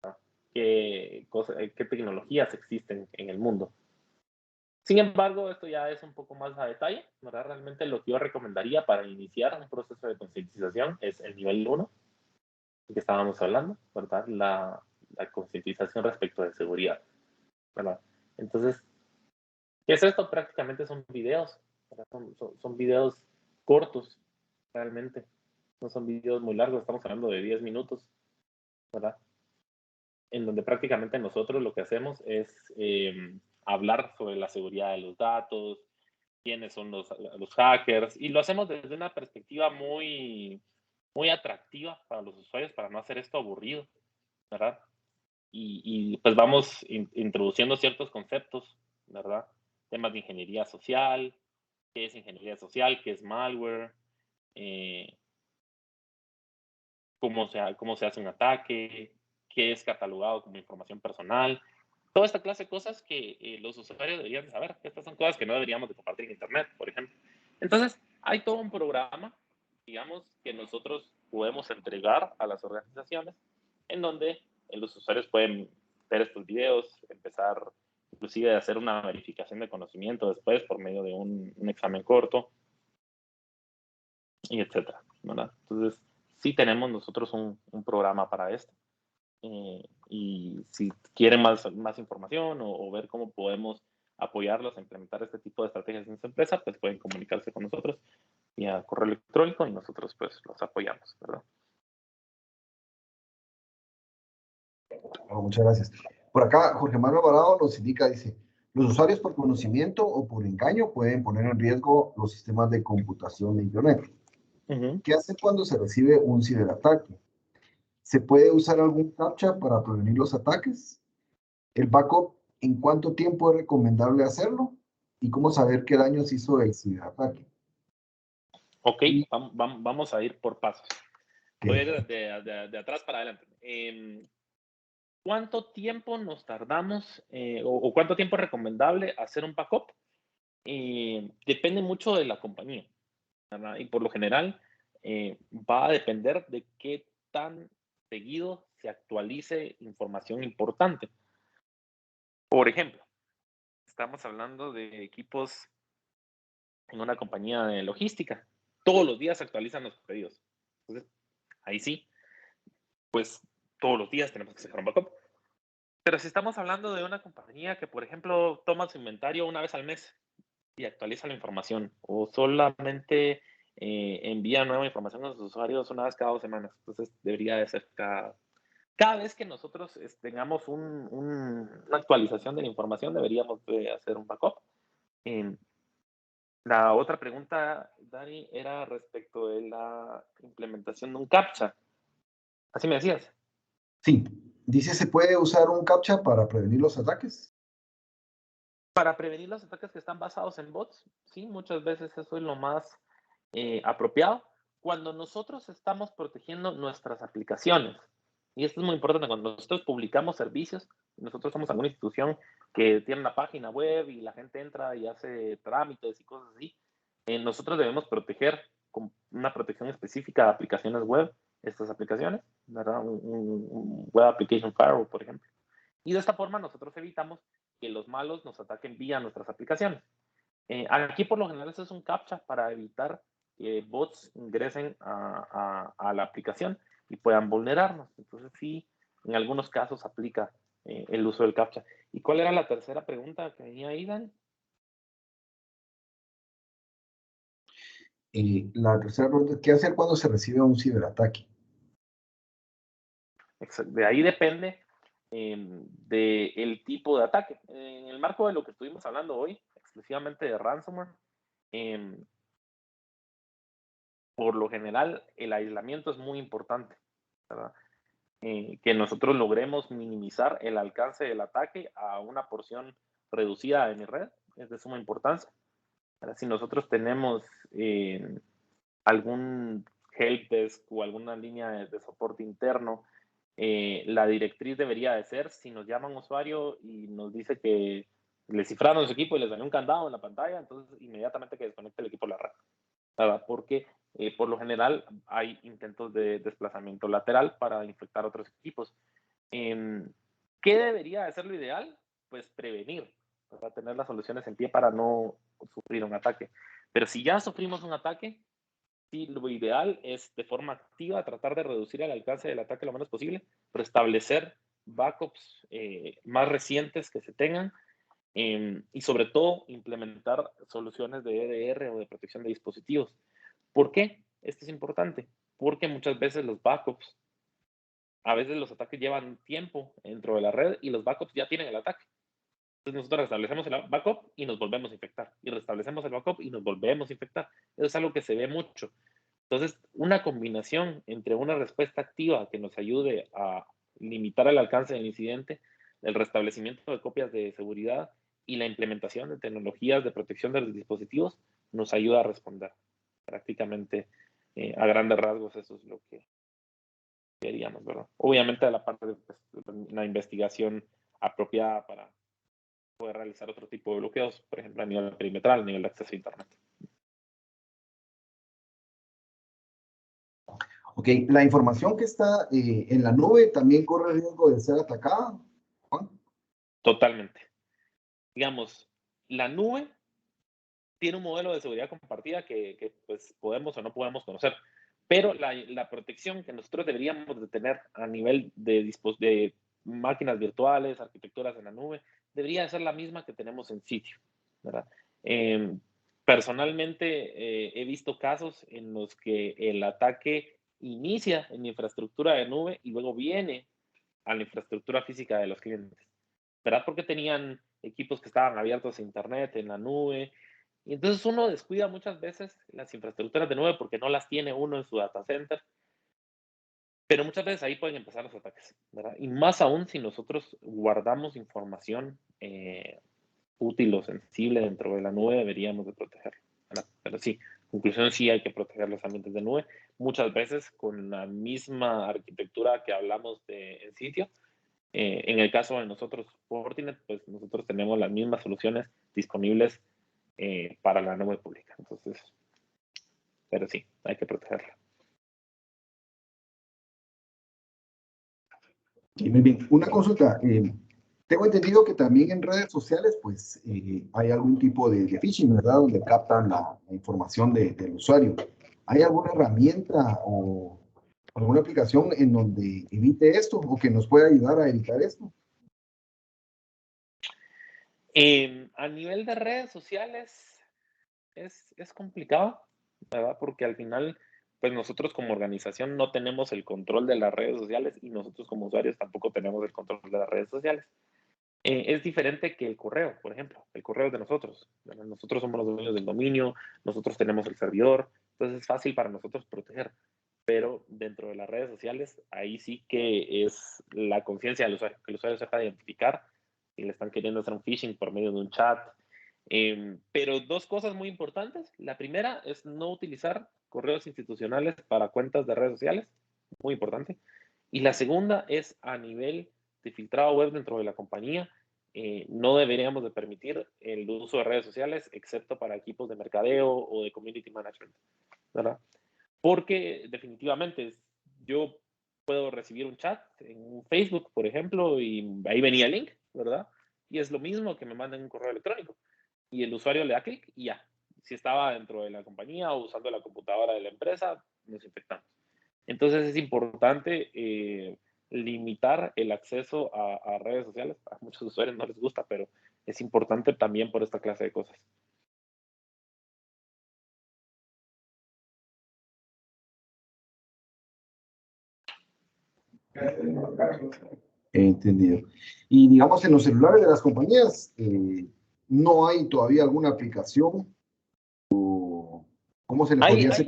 ¿verdad? ¿Qué tecnologías existen en el mundo? Sin embargo, esto ya es un poco más a detalle, ¿verdad? Realmente lo que yo recomendaría para iniciar un proceso de concientización es el nivel 1, que estábamos hablando, ¿verdad? La concientización respecto de seguridad, ¿verdad? Entonces, ¿qué es esto? Prácticamente son videos, son videos cortos, realmente. No son videos muy largos, estamos hablando de 10 minutos, ¿verdad? En donde prácticamente nosotros lo que hacemos es hablar sobre la seguridad de los datos, quiénes son los hackers, y lo hacemos desde una perspectiva muy, muy atractiva para los usuarios, para no hacer esto aburrido, ¿verdad? Y pues vamos introduciendo ciertos conceptos, ¿verdad? Temas de ingeniería social, qué es ingeniería social, qué es malware, cómo se hace un ataque, qué es catalogado como información personal, toda esta clase de cosas que los usuarios deberían de saber. Estas son cosas que no deberíamos de compartir en Internet, por ejemplo. Entonces, hay todo un programa, digamos, que nosotros podemos entregar a las organizaciones en donde los usuarios pueden ver estos videos, empezar inclusive a hacer una verificación de conocimiento después por medio de un examen corto, y etcétera, ¿verdad? Entonces, sí tenemos nosotros un programa para esto. Y si quieren más información o ver cómo podemos apoyarlos a implementar este tipo de estrategias en su empresa, pues pueden comunicarse con nosotros vía correo electrónico y nosotros pues los apoyamos, ¿verdad? Oh, muchas gracias. Por acá, Jorge Manuel Alvarado nos indica, dice, los usuarios por conocimiento o por engaño pueden poner en riesgo los sistemas de computación de Internet. ¿Qué hace cuando se recibe un ciberataque? ¿Se puede usar algún captcha para prevenir los ataques? ¿El backup, en cuánto tiempo es recomendable hacerlo? ¿Y cómo saber qué daño se hizo el ciberataque? Ok, vamos a ir por pasos. Voy a ir de atrás para adelante. ¿Cuánto tiempo nos tardamos o cuánto tiempo es recomendable hacer un backup? Depende mucho de la compañía, ¿verdad? Y por lo general va a depender de qué tan seguido se actualice información importante. Por ejemplo, estamos hablando de equipos en una compañía de logística. Todos los días se actualizan los pedidos. Entonces, ahí sí, pues todos los días tenemos que sacar un backup. Pero si estamos hablando de una compañía que, por ejemplo, toma su inventario una vez al mes y actualiza la información, o solamente envía nueva información a sus usuarios una vez cada 2 semanas, entonces debería de ser cada cada vez que nosotros tengamos una actualización de la información, deberíamos de hacer un backup. La otra pregunta, Dani, era respecto de la implementación de un CAPTCHA. Así me decías. Sí, dice, ¿se puede usar un CAPTCHA para prevenir los ataques? Para prevenir los ataques que están basados en bots, sí, muchas veces eso es lo más apropiado. Cuando nosotros estamos protegiendo nuestras aplicaciones, y esto es muy importante, cuando nosotros publicamos servicios, nosotros somos alguna institución que tiene una página web y la gente entra y hace trámites y cosas así, nosotros debemos proteger con una protección específica de aplicaciones web, estas aplicaciones, ¿verdad? Un Web Application Firewall, por ejemplo. Y de esta forma nosotros evitamos que los malos nos ataquen vía nuestras aplicaciones. Aquí por lo general eso es un CAPTCHA para evitar que bots ingresen a la aplicación y puedan vulnerarnos. Entonces sí, en algunos casos aplica el uso del CAPTCHA. ¿Y cuál era la tercera pregunta que venía ahí, Dan? La tercera pregunta es, ¿qué hacer cuando se recibe un ciberataque? De ahí depende del tipo de ataque. En el marco de lo que estuvimos hablando hoy, exclusivamente de ransomware, por lo general el aislamiento es muy importante, ¿verdad? Que nosotros logremos minimizar el alcance del ataque a una porción reducida de mi red, es de suma importancia. Ahora, si nosotros tenemos algún helpdesk o alguna línea de soporte interno, la directriz debería de ser, si nos llama un usuario y nos dice que le cifraron su equipo y les salió un candado en la pantalla, entonces inmediatamente que desconecte el equipo de la red, ¿verdad? Porque por lo general hay intentos de desplazamiento lateral para infectar otros equipos. ¿Qué debería de ser lo ideal? Pues prevenir, para tener las soluciones en pie para no sufrir un ataque. Pero si ya sufrimos un ataque, sí, lo ideal es de forma activa tratar de reducir el alcance del ataque lo menos posible, pero establecer backups más recientes que se tengan y sobre todo implementar soluciones de EDR o de protección de dispositivos. ¿Por qué? Esto es importante, porque muchas veces los backups, a veces los ataques llevan tiempo dentro de la red y los backups ya tienen el ataque. Entonces nosotros restablecemos el backup y nos volvemos a infectar. Y restablecemos el backup y nos volvemos a infectar. Eso es algo que se ve mucho. Entonces, una combinación entre una respuesta activa que nos ayude a limitar el alcance del incidente, el restablecimiento de copias de seguridad y la implementación de tecnologías de protección de los dispositivos nos ayuda a responder. Prácticamente, a grandes rasgos, eso es lo que queríamos, ¿verdad? Obviamente, a la parte de pues, una investigación apropiada para poder realizar otro tipo de bloqueos, por ejemplo, a nivel perimetral, a nivel de acceso a Internet. Ok, la información que está en la nube también corre riesgo de ser atacada, Juan. Totalmente. Digamos, la nube tiene un modelo de seguridad compartida que pues podemos o no podemos conocer, pero la protección que nosotros deberíamos de tener a nivel de máquinas virtuales, arquitecturas en la nube, debería de ser la misma que tenemos en sitio, ¿verdad? Personalmente he visto casos en los que el ataque inicia en infraestructura de nube y luego viene a la infraestructura física de los clientes, ¿verdad? Porque tenían equipos que estaban abiertos a Internet, en la nube, y entonces uno descuida muchas veces las infraestructuras de nube porque no las tiene uno en su data center, pero muchas veces ahí pueden empezar los ataques, ¿verdad? Y más aún si nosotros guardamos información útil o sensible dentro de la nube, deberíamos de protegerla, ¿verdad? Pero sí, conclusión, sí hay que proteger los ambientes de nube, muchas veces con la misma arquitectura que hablamos de en sitio. En el caso de nosotros, Fortinet, pues nosotros tenemos las mismas soluciones disponibles para la nube pública. Entonces, pero sí, hay que protegerla. Sí, muy bien. Una consulta. Tengo entendido que también en redes sociales, pues, hay algún tipo de phishing, ¿verdad? Donde captan la información del usuario. ¿Hay alguna herramienta o alguna aplicación en donde evite esto o que nos pueda ayudar a evitar esto? A nivel de redes sociales es complicado, ¿verdad? Porque al final pues nosotros como organización no tenemos el control de las redes sociales y nosotros como usuarios tampoco tenemos el control de las redes sociales. Es diferente que el correo, por ejemplo. El correo es de nosotros. Nosotros somos los dueños del dominio, nosotros tenemos el servidor, entonces es fácil para nosotros proteger. Pero dentro de las redes sociales, ahí sí que es la conciencia del usuario, que el usuario sepa identificar si le están queriendo hacer un phishing por medio de un chat. Pero dos cosas muy importantes. La primera es no utilizar correos institucionales para cuentas de redes sociales, muy importante. Y la segunda es a nivel de filtrado web dentro de la compañía, no deberíamos de permitir el uso de redes sociales, excepto para equipos de mercadeo o de community management, ¿verdad? Porque definitivamente yo puedo recibir un chat en Facebook, por ejemplo, y ahí venía el link, ¿verdad? Y es lo mismo que me manden un correo electrónico. Y el usuario le da clic y ya. Si estaba dentro de la compañía o usando la computadora de la empresa, nos infectamos. Entonces es importante limitar el acceso a redes sociales. A muchos usuarios no les gusta, pero es importante también por esta clase de cosas. Entendido. Y digamos, en los celulares de las compañías, no hay todavía alguna aplicación o cómo se le podría hacer.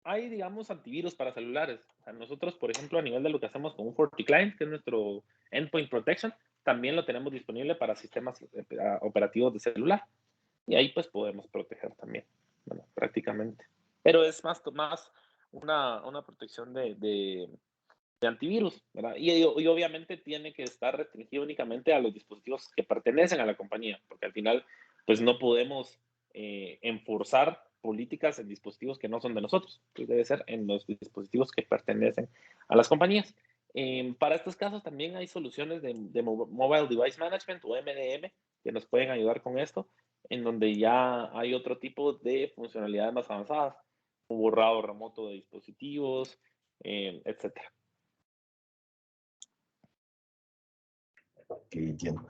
Hay, digamos, antivirus para celulares. O sea, nosotros, por ejemplo, a nivel de lo que hacemos con un FortiClient, que es nuestro Endpoint Protection, también lo tenemos disponible para sistemas operativos de celular. Y ahí pues podemos proteger también, bueno, prácticamente. Pero es más una protección de antivirus, ¿verdad? Y obviamente tiene que estar restringido únicamente a los dispositivos que pertenecen a la compañía, porque al final pues no podemos enforzar políticas en dispositivos que no son de nosotros, pues debe ser en los dispositivos que pertenecen a las compañías. Para estos casos también hay soluciones de Mobile Device Management o MDM que nos pueden ayudar con esto, en donde ya hay otro tipo de funcionalidades más avanzadas, un borrado remoto de dispositivos, etcétera. Que entiendo.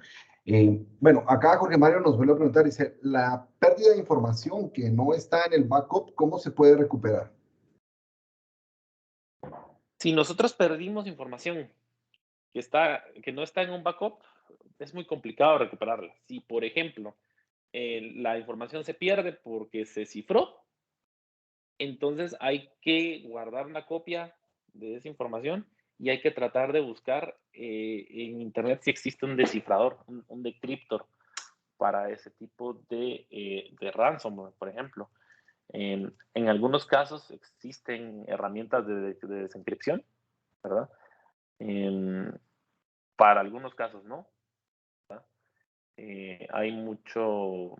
Bueno, acá Jorge Mario nos vuelve a preguntar, dice, la pérdida de información que no está en el backup, ¿cómo se puede recuperar? Si nosotros perdimos información que no está en un backup, es muy complicado recuperarla. Si, por ejemplo, la información se pierde porque se cifró, entonces hay que guardar una copia de esa información y hay que tratar de buscar en Internet si existe un descifrador, un decryptor para ese tipo de ransomware, por ejemplo. En algunos casos existen herramientas de desencripción, ¿verdad? Para algunos casos no. Hay mucho...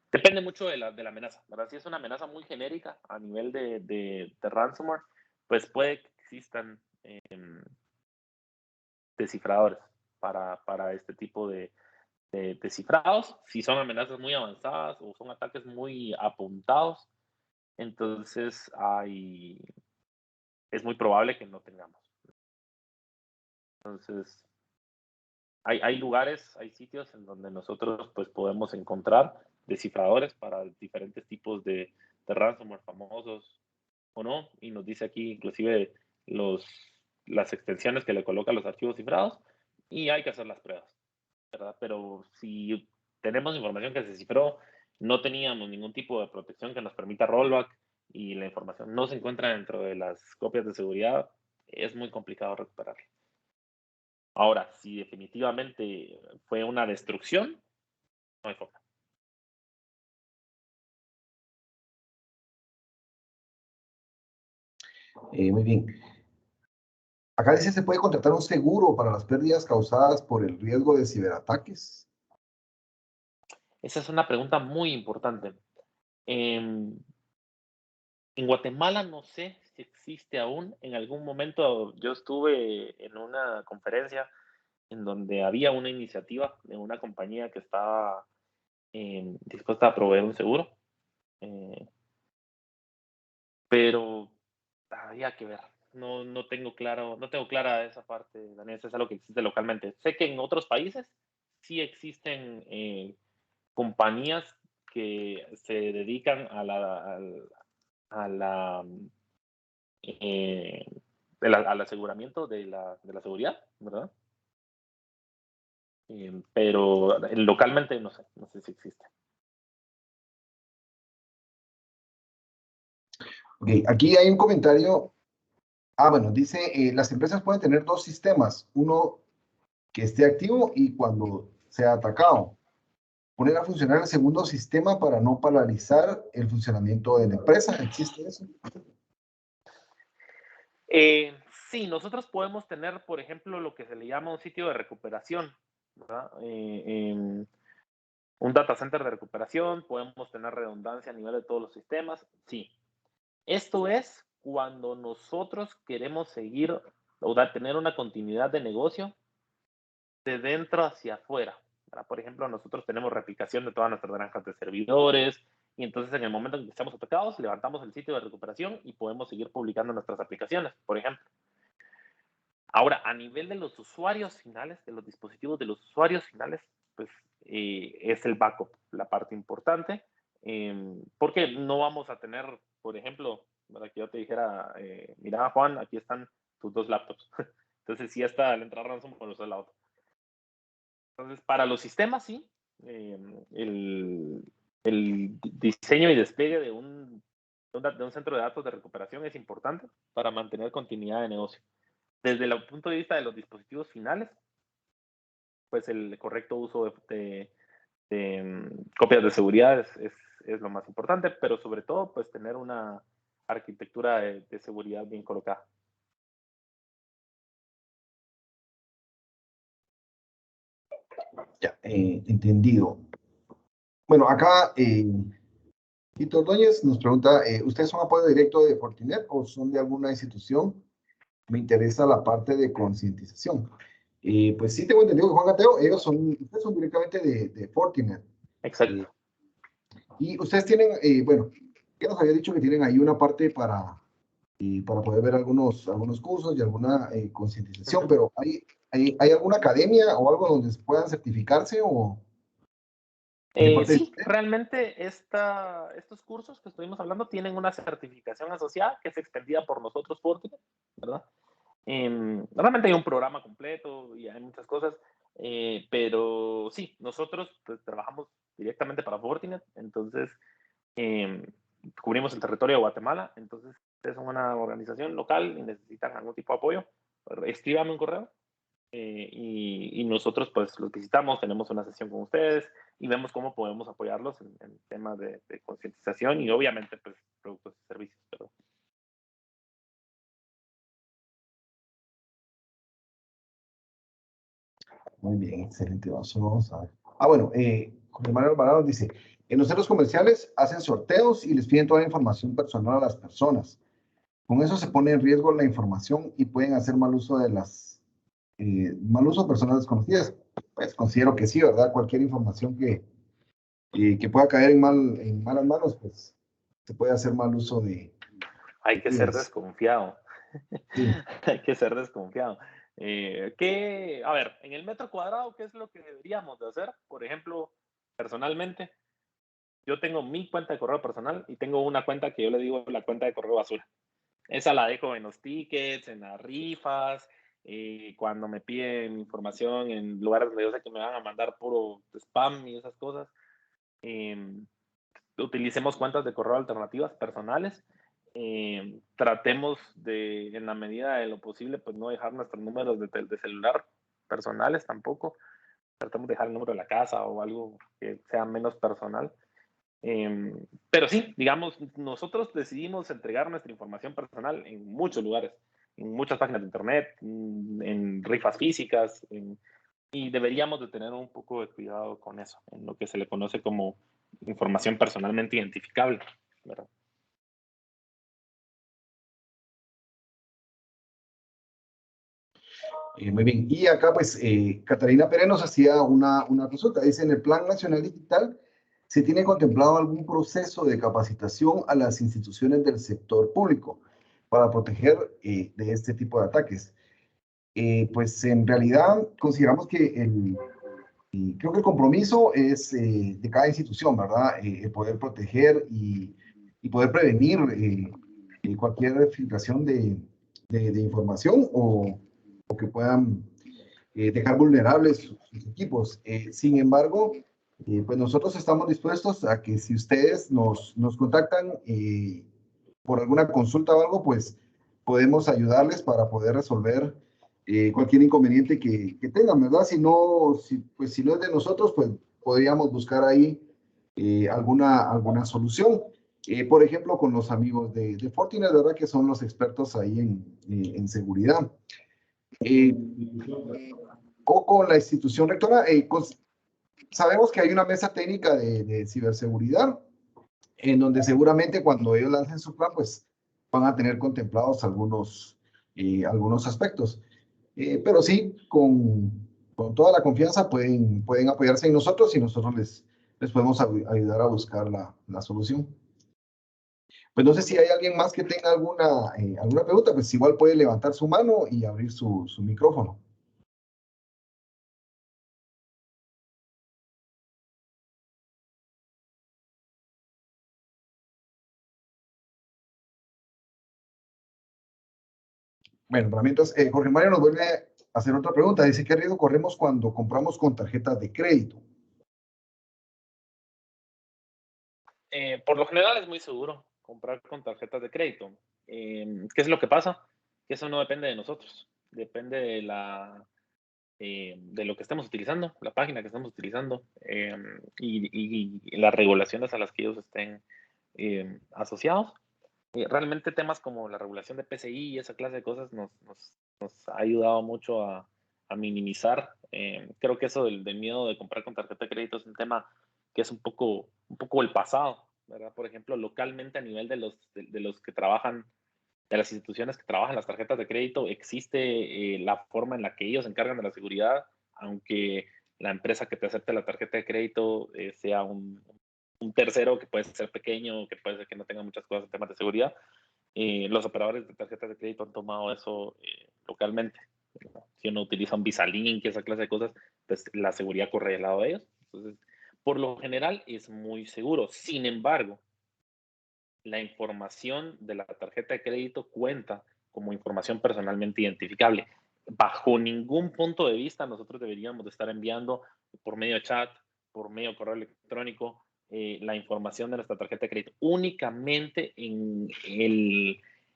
Depende mucho de la amenaza, ¿verdad? Si es una amenaza muy genérica a nivel de ransomware, pues puede que existan descifradores para este tipo de descifrados. Si son amenazas muy avanzadas o son ataques muy apuntados, entonces es muy probable que no tengamos. Entonces, hay lugares, hay sitios en donde nosotros pues podemos encontrar descifradores para diferentes tipos de ransomware famosos o no, y nos dice aquí inclusive las extensiones que le colocan los archivos cifrados, y hay que hacer las pruebas, ¿verdad? Pero si tenemos información que se cifró, no teníamos ningún tipo de protección que nos permita rollback y la información no se encuentra dentro de las copias de seguridad, es muy complicado recuperarla. Ahora, si definitivamente fue una destrucción, no hay forma. Muy bien. Acá dice, ¿se puede contratar un seguro para las pérdidas causadas por el riesgo de ciberataques? Esa es una pregunta muy importante. En Guatemala no sé si existe aún. En algún momento yo estuve en una conferencia en donde había una iniciativa de una compañía que estaba dispuesta a proveer un seguro, pero había que ver. No tengo clara esa parte, Daniel, eso es algo que existe localmente. Sé que en otros países sí existen compañías que se dedican al aseguramiento de la seguridad, ¿verdad? Pero localmente no sé si existe. Okay, aquí hay un comentario. Bueno, dice, las empresas pueden tener dos sistemas, uno que esté activo y cuando sea atacado. Poner a funcionar el segundo sistema para no paralizar el funcionamiento de la empresa. ¿Existe eso? Sí, nosotros podemos tener, por ejemplo, lo que se le llama un sitio de recuperación, ¿verdad? Un data center de recuperación, podemos tener redundancia a nivel de todos los sistemas, sí. Esto es cuando nosotros queremos seguir o tener una continuidad de negocio de dentro hacia afuera, ¿verdad? Por ejemplo, nosotros tenemos replicación de todas nuestras granjas de servidores y entonces en el momento en que estamos atacados, levantamos el sitio de recuperación y podemos seguir publicando nuestras aplicaciones, por ejemplo. Ahora, a nivel de los usuarios finales, de los dispositivos de los usuarios finales, pues es el backup la parte importante, porque no vamos a tener, por ejemplo, para que yo te dijera, mira, Juan, aquí están tus 2 laptops. Entonces, si está al entrar ransomware, por usar la otra. Entonces, para los sistemas, sí, el diseño y despliegue de un centro de datos de recuperación es importante para mantener continuidad de negocio. Desde el punto de vista de los dispositivos finales, pues el correcto uso de copias de seguridad es lo más importante, pero sobre todo, pues tener una arquitectura de seguridad bien colocada. Ya, entendido. Bueno, acá Tito Ordóñez nos pregunta, ¿ustedes son apoyo directo de Fortinet o son de alguna institución? Me interesa la parte de concientización. Pues sí tengo entendido que Juan Gateo, ustedes son directamente de Fortinet. Exacto. Y ustedes tienen, bueno, ya nos había dicho que tienen ahí una parte para poder ver algunos cursos y alguna concientización, pero ¿hay alguna academia o algo donde puedan certificarse o...? Sí, realmente estos cursos que estuvimos hablando tienen una certificación asociada que es expendida por nosotros, Fortinet, ¿verdad? Realmente hay un programa completo y hay muchas cosas, pero sí, nosotros pues, trabajamos directamente para Fortinet, entonces cubrimos el territorio de Guatemala, entonces es una organización local y necesitan algún tipo de apoyo, escríbame un correo y nosotros pues los visitamos, tenemos una sesión con ustedes y vemos cómo podemos apoyarlos en temas de concientización y obviamente pues productos y servicios, ¿verdad? Muy bien, excelente. Vamos a ver. Bueno, José Manuel Alvarado dice, en los centros comerciales hacen sorteos y les piden toda la información personal a las personas. Con eso se pone en riesgo la información y pueden hacer mal uso de mal uso de personas desconocidas. Pues considero que sí, ¿verdad? Cualquier información que pueda caer en malas manos, pues se puede hacer mal uso de... Hay que ser desconfiado. Sí. Hay que ser desconfiado. A ver, en el metro cuadrado, ¿qué es lo que deberíamos de hacer? Por ejemplo, personalmente, yo tengo mi cuenta de correo personal y tengo una cuenta que yo le digo la cuenta de correo basura. Esa la dejo en los tickets, en las rifas, cuando me piden información en lugares donde yo sé que me van a mandar puro spam y esas cosas. Utilicemos cuentas de correo alternativas personales. Tratemos de, en la medida de lo posible, pues no dejar nuestros números de celular personales tampoco. Tratemos de dejar el número de la casa o algo que sea menos personal. Pero sí, digamos, nosotros decidimos entregar nuestra información personal en muchos lugares, en muchas páginas de internet, en rifas físicas, y deberíamos de tener un poco de cuidado con eso, en lo que se le conoce como información personalmente identificable, ¿verdad? Muy bien. Y acá, pues, Catalina Pérez nos hacía una consulta. Dice, en el Plan Nacional Digital, ¿se tiene contemplado algún proceso de capacitación a las instituciones del sector público para proteger de este tipo de ataques? Pues, en realidad, consideramos que creo que el compromiso es de cada institución, ¿verdad? El poder proteger y poder prevenir cualquier filtración de información o que puedan dejar vulnerables sus equipos. Sin embargo, pues nosotros estamos dispuestos a que si ustedes nos contactan por alguna consulta o algo, pues podemos ayudarles para poder resolver cualquier inconveniente que tengan, ¿verdad? Si no es de nosotros, pues podríamos buscar ahí alguna solución. Por ejemplo, con los amigos de Fortinet, ¿verdad? Que son los expertos ahí en seguridad. O con la institución rectora. Sabemos que hay una mesa técnica de ciberseguridad, en donde seguramente cuando ellos lancen su plan, pues van a tener contemplados algunos aspectos. Pero sí, con toda la confianza pueden apoyarse en nosotros y nosotros les podemos ayudar a buscar la solución. Pues no sé si hay alguien más que tenga alguna pregunta, pues igual puede levantar su mano y abrir su micrófono. Bueno, para mientras, Jorge Mario nos vuelve a hacer otra pregunta. Dice, ¿qué riesgo corremos cuando compramos con tarjetas de crédito? Por lo general es muy seguro comprar con tarjetas de crédito. ¿Qué es lo que pasa? Que eso no depende de nosotros. Depende de lo que estemos utilizando, la página que estemos utilizando y las regulaciones a las que ellos estén asociados. Realmente temas como la regulación de PCI y esa clase de cosas nos ha ayudado mucho a minimizar. Creo que eso del miedo de comprar con tarjeta de crédito es un tema que es un poco el pasado, ¿verdad? Por ejemplo, localmente a nivel de los que trabajan, de las instituciones que trabajan las tarjetas de crédito, existe la forma en la que ellos se encargan de la seguridad, aunque la empresa que te acepte la tarjeta de crédito sea un tercero que puede ser pequeño, que puede ser que no tenga muchas cosas en temas de seguridad. Los operadores de tarjetas de crédito han tomado eso localmente. Si uno utiliza un Visa Link, esa clase de cosas, pues la seguridad corre al lado de ellos. Entonces, por lo general es muy seguro. Sin embargo, la información de la tarjeta de crédito cuenta como información personalmente identificable. Bajo ningún punto de vista nosotros deberíamos de estar enviando por medio de chat, por medio de correo electrónico, la información de nuestra tarjeta de crédito. Únicamente en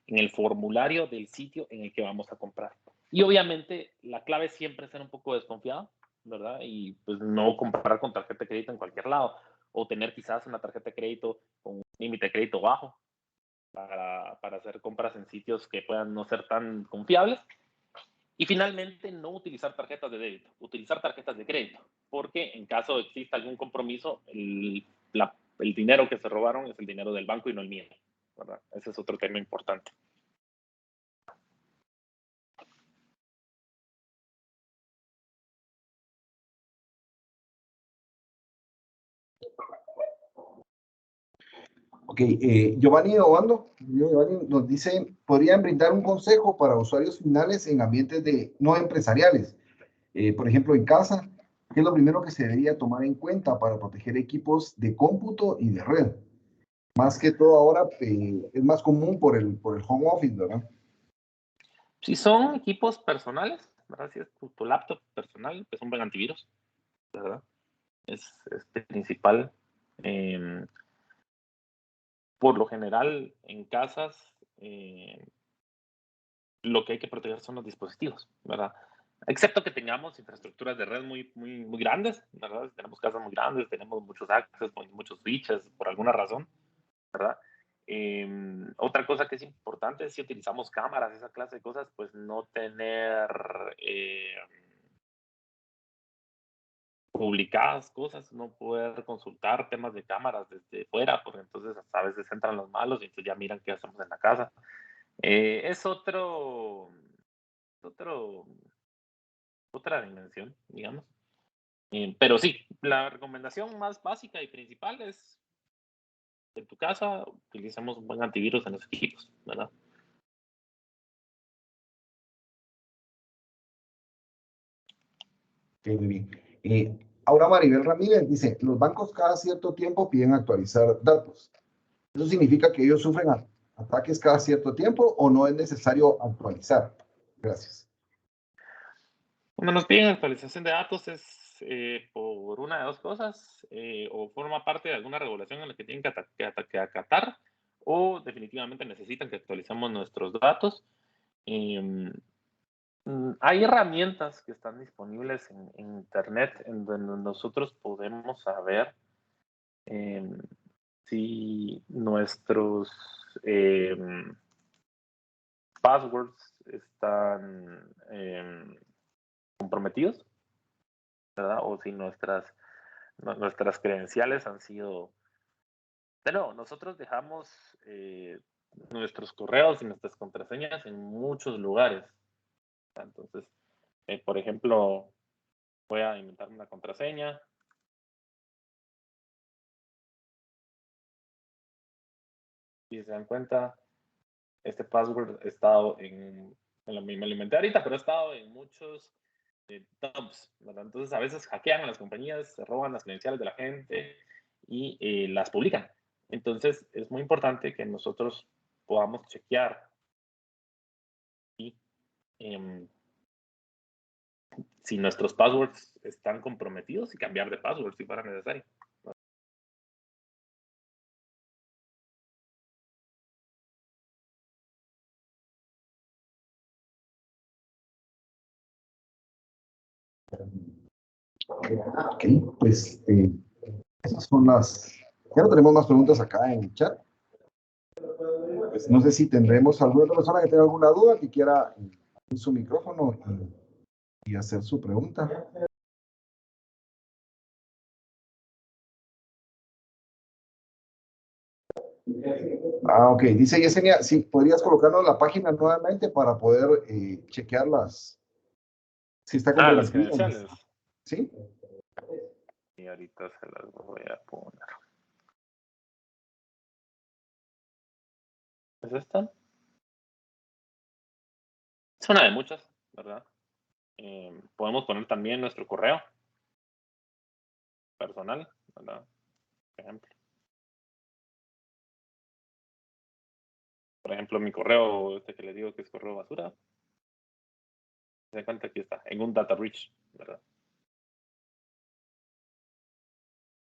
el formulario del sitio en el que vamos a comprar. Y obviamente la clave siempre es ser un poco desconfiado, ¿verdad? Y pues no comprar con tarjeta de crédito en cualquier lado. O tener quizás una tarjeta de crédito con un límite de crédito bajo para hacer compras en sitios que puedan no ser tan confiables. Y finalmente, no utilizar tarjetas de débito, utilizar tarjetas de crédito, porque en caso de exista algún compromiso, el dinero que se robaron es el dinero del banco y no el mío, ¿verdad? Ese es otro tema importante. Ok, Giovanni Obando nos dice, ¿podrían brindar un consejo para usuarios finales en ambientes no empresariales? Por ejemplo, en casa, ¿qué es lo primero que se debería tomar en cuenta para proteger equipos de cómputo y de red? Más que todo ahora es más común por el home office, ¿verdad? Si son equipos personales, ¿verdad? Si es tu laptop personal, es un buen antivirus, ¿verdad? Es principal. Por lo general, en casas, lo que hay que proteger son los dispositivos, ¿verdad? Excepto que tengamos infraestructuras de red muy grandes, ¿verdad? Tenemos casas muy grandes, tenemos muchos access, muchos switches, por alguna razón, ¿verdad? Otra cosa que es importante es si utilizamos cámaras, esa clase de cosas, pues no tener publicadas cosas, no poder consultar temas de cámaras desde fuera, porque entonces hasta a veces entran los malos y entonces ya miran qué hacemos en la casa. Es otra dimensión, digamos. Pero sí, la recomendación más básica y principal es, en tu casa, utilicemos un buen antivirus en los equipos, ¿verdad? Muy bien. Ahora Maribel Ramírez dice, los bancos cada cierto tiempo piden actualizar datos. ¿Eso significa que ellos sufren ataques cada cierto tiempo o no es necesario actualizar? Gracias. Cuando nos piden actualización de datos es por una de dos cosas, o forma parte de alguna regulación en la que tienen que acatar, o definitivamente necesitan que actualicemos nuestros datos. Hay herramientas que están disponibles en Internet en donde nosotros podemos saber si nuestros passwords están comprometidos, ¿verdad? O si nuestras credenciales han sido... Pero nosotros dejamos nuestros correos y nuestras contraseñas en muchos lugares. Entonces, por ejemplo, voy a inventar una contraseña. Si se dan cuenta, este password ha estado me lo inventé ahorita, pero ha estado en muchos dumps, ¿verdad? Entonces, a veces hackean a las compañías, se roban las credenciales de la gente y las publican. Entonces, es muy importante que nosotros podamos chequear y, si nuestros passwords están comprometidos y cambiar de password si fuera necesario. Ok, pues esas son las... Ya no tenemos más preguntas acá en el chat. Pues no sé si tendremos alguna otra persona que tenga alguna duda, que quiera abrir su micrófono y hacer su pregunta. Ok, dice Yesenia, sí, podrías colocarnos la página nuevamente para poder chequearlas. Si está Las comprometida. credenciales. ¿Sí? Y ahorita se las voy a poner. ¿Es esta? Es una de muchas, ¿verdad? Podemos poner también nuestro correo personal, ¿verdad? Por ejemplo, mi correo, este que les digo que es correo basura. Se dan cuenta, aquí está, en un data breach, ¿verdad?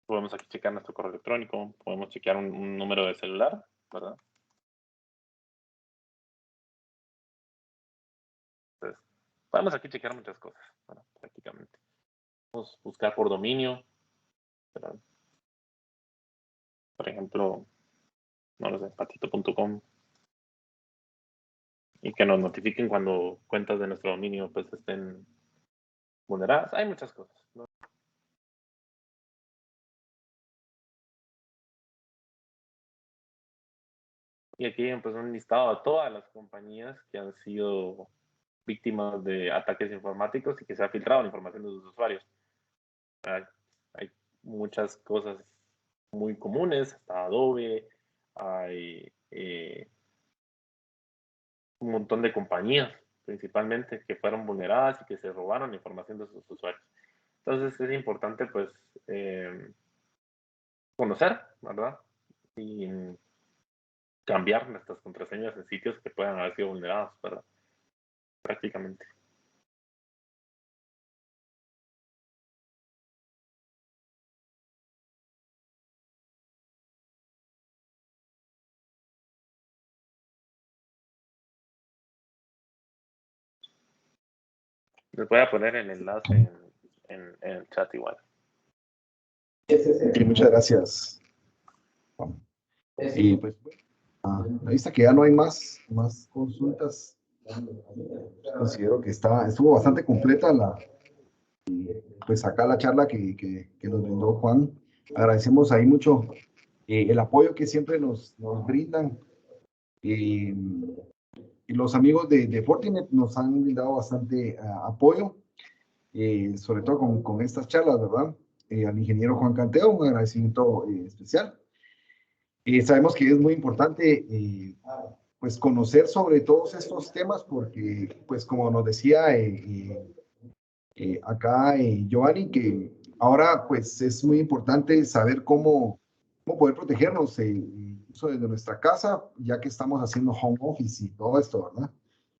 Podemos aquí checar nuestro correo electrónico, podemos chequear un número de celular, ¿verdad? Entonces, podemos aquí chequear muchas cosas, ¿verdad? Prácticamente. Podemos buscar por dominio, ¿verdad? Por ejemplo, no lo sé, patito.com, y que nos notifiquen cuando cuentas de nuestro dominio pues estén vulneradas. Hay muchas cosas, ¿no? Y aquí pues un listado de todas las compañías que han sido víctimas de ataques informáticos y que se ha filtrado la información de sus usuarios. Hay muchas cosas muy comunes, hasta Adobe, hay un montón de compañías principalmente que fueron vulneradas y que se robaron la información de sus usuarios. Entonces es importante pues conocer, ¿verdad? Y cambiar nuestras contraseñas en sitios que puedan haber sido vulnerados, ¿verdad? Prácticamente. Les voy a poner el enlace en el chat igual. Sí, muchas gracias. Y pues, la vista que ya no hay más consultas, considero que estuvo bastante completa pues acá la charla que nos brindó Juan. Agradecemos ahí mucho el apoyo que siempre nos brindan. Y los amigos de Fortinet nos han brindado bastante apoyo, sobre todo con estas charlas, ¿verdad? Al ingeniero Juan Canteo, un agradecimiento especial. Sabemos que es muy importante pues conocer sobre todos estos temas porque, pues como nos decía acá Giovanni, que ahora pues es muy importante saber cómo cómo poder protegernos incluso desde nuestra casa, ya que estamos haciendo home office y todo esto, ¿verdad?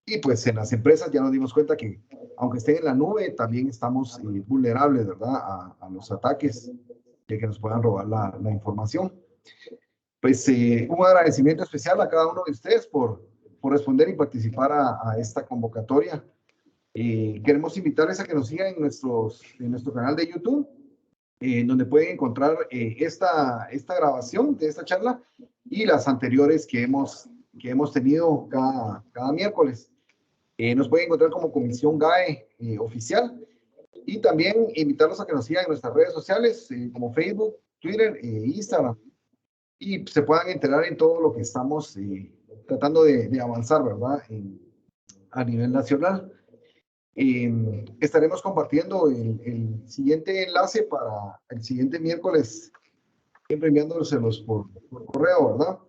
Y pues en las empresas ya nos dimos cuenta que aunque estén en la nube, también estamos vulnerables, ¿verdad? A los ataques de que nos puedan robar la información. Pues un agradecimiento especial a cada uno de ustedes por responder y participar a esta convocatoria. Queremos invitarles a que nos sigan en nuestro canal de YouTube, donde pueden encontrar esta grabación de esta charla y las anteriores que hemos tenido cada miércoles. Nos pueden encontrar como Comisión GAE oficial, y también invitarlos a que nos sigan en nuestras redes sociales como Facebook, Twitter e Instagram, y se puedan enterar en todo lo que estamos tratando de avanzar, ¿verdad? A nivel nacional. Estaremos compartiendo el siguiente enlace para el siguiente miércoles, siempre enviándoselos por correo, ¿verdad?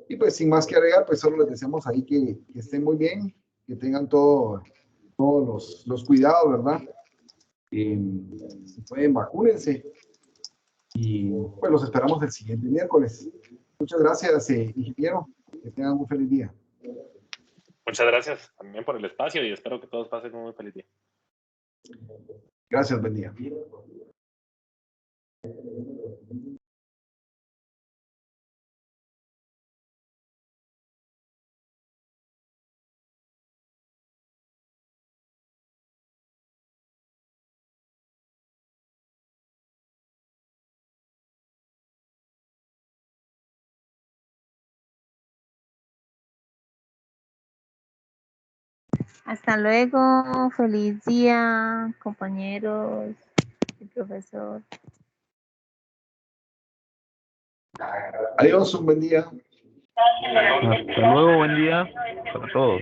Y pues sin más que agregar, pues solo les deseamos ahí que estén muy bien, que tengan todos los cuidados, ¿verdad? Si pueden, vacúnense, y pues los esperamos el siguiente miércoles. Muchas gracias, ingeniero. Que tengan un feliz día. Muchas gracias también por el espacio y espero que todos pasen un muy feliz día. Gracias, buen día. Hasta luego, feliz día, compañeros y profesor. Adiós, un buen día. Hasta luego, buen día para todos.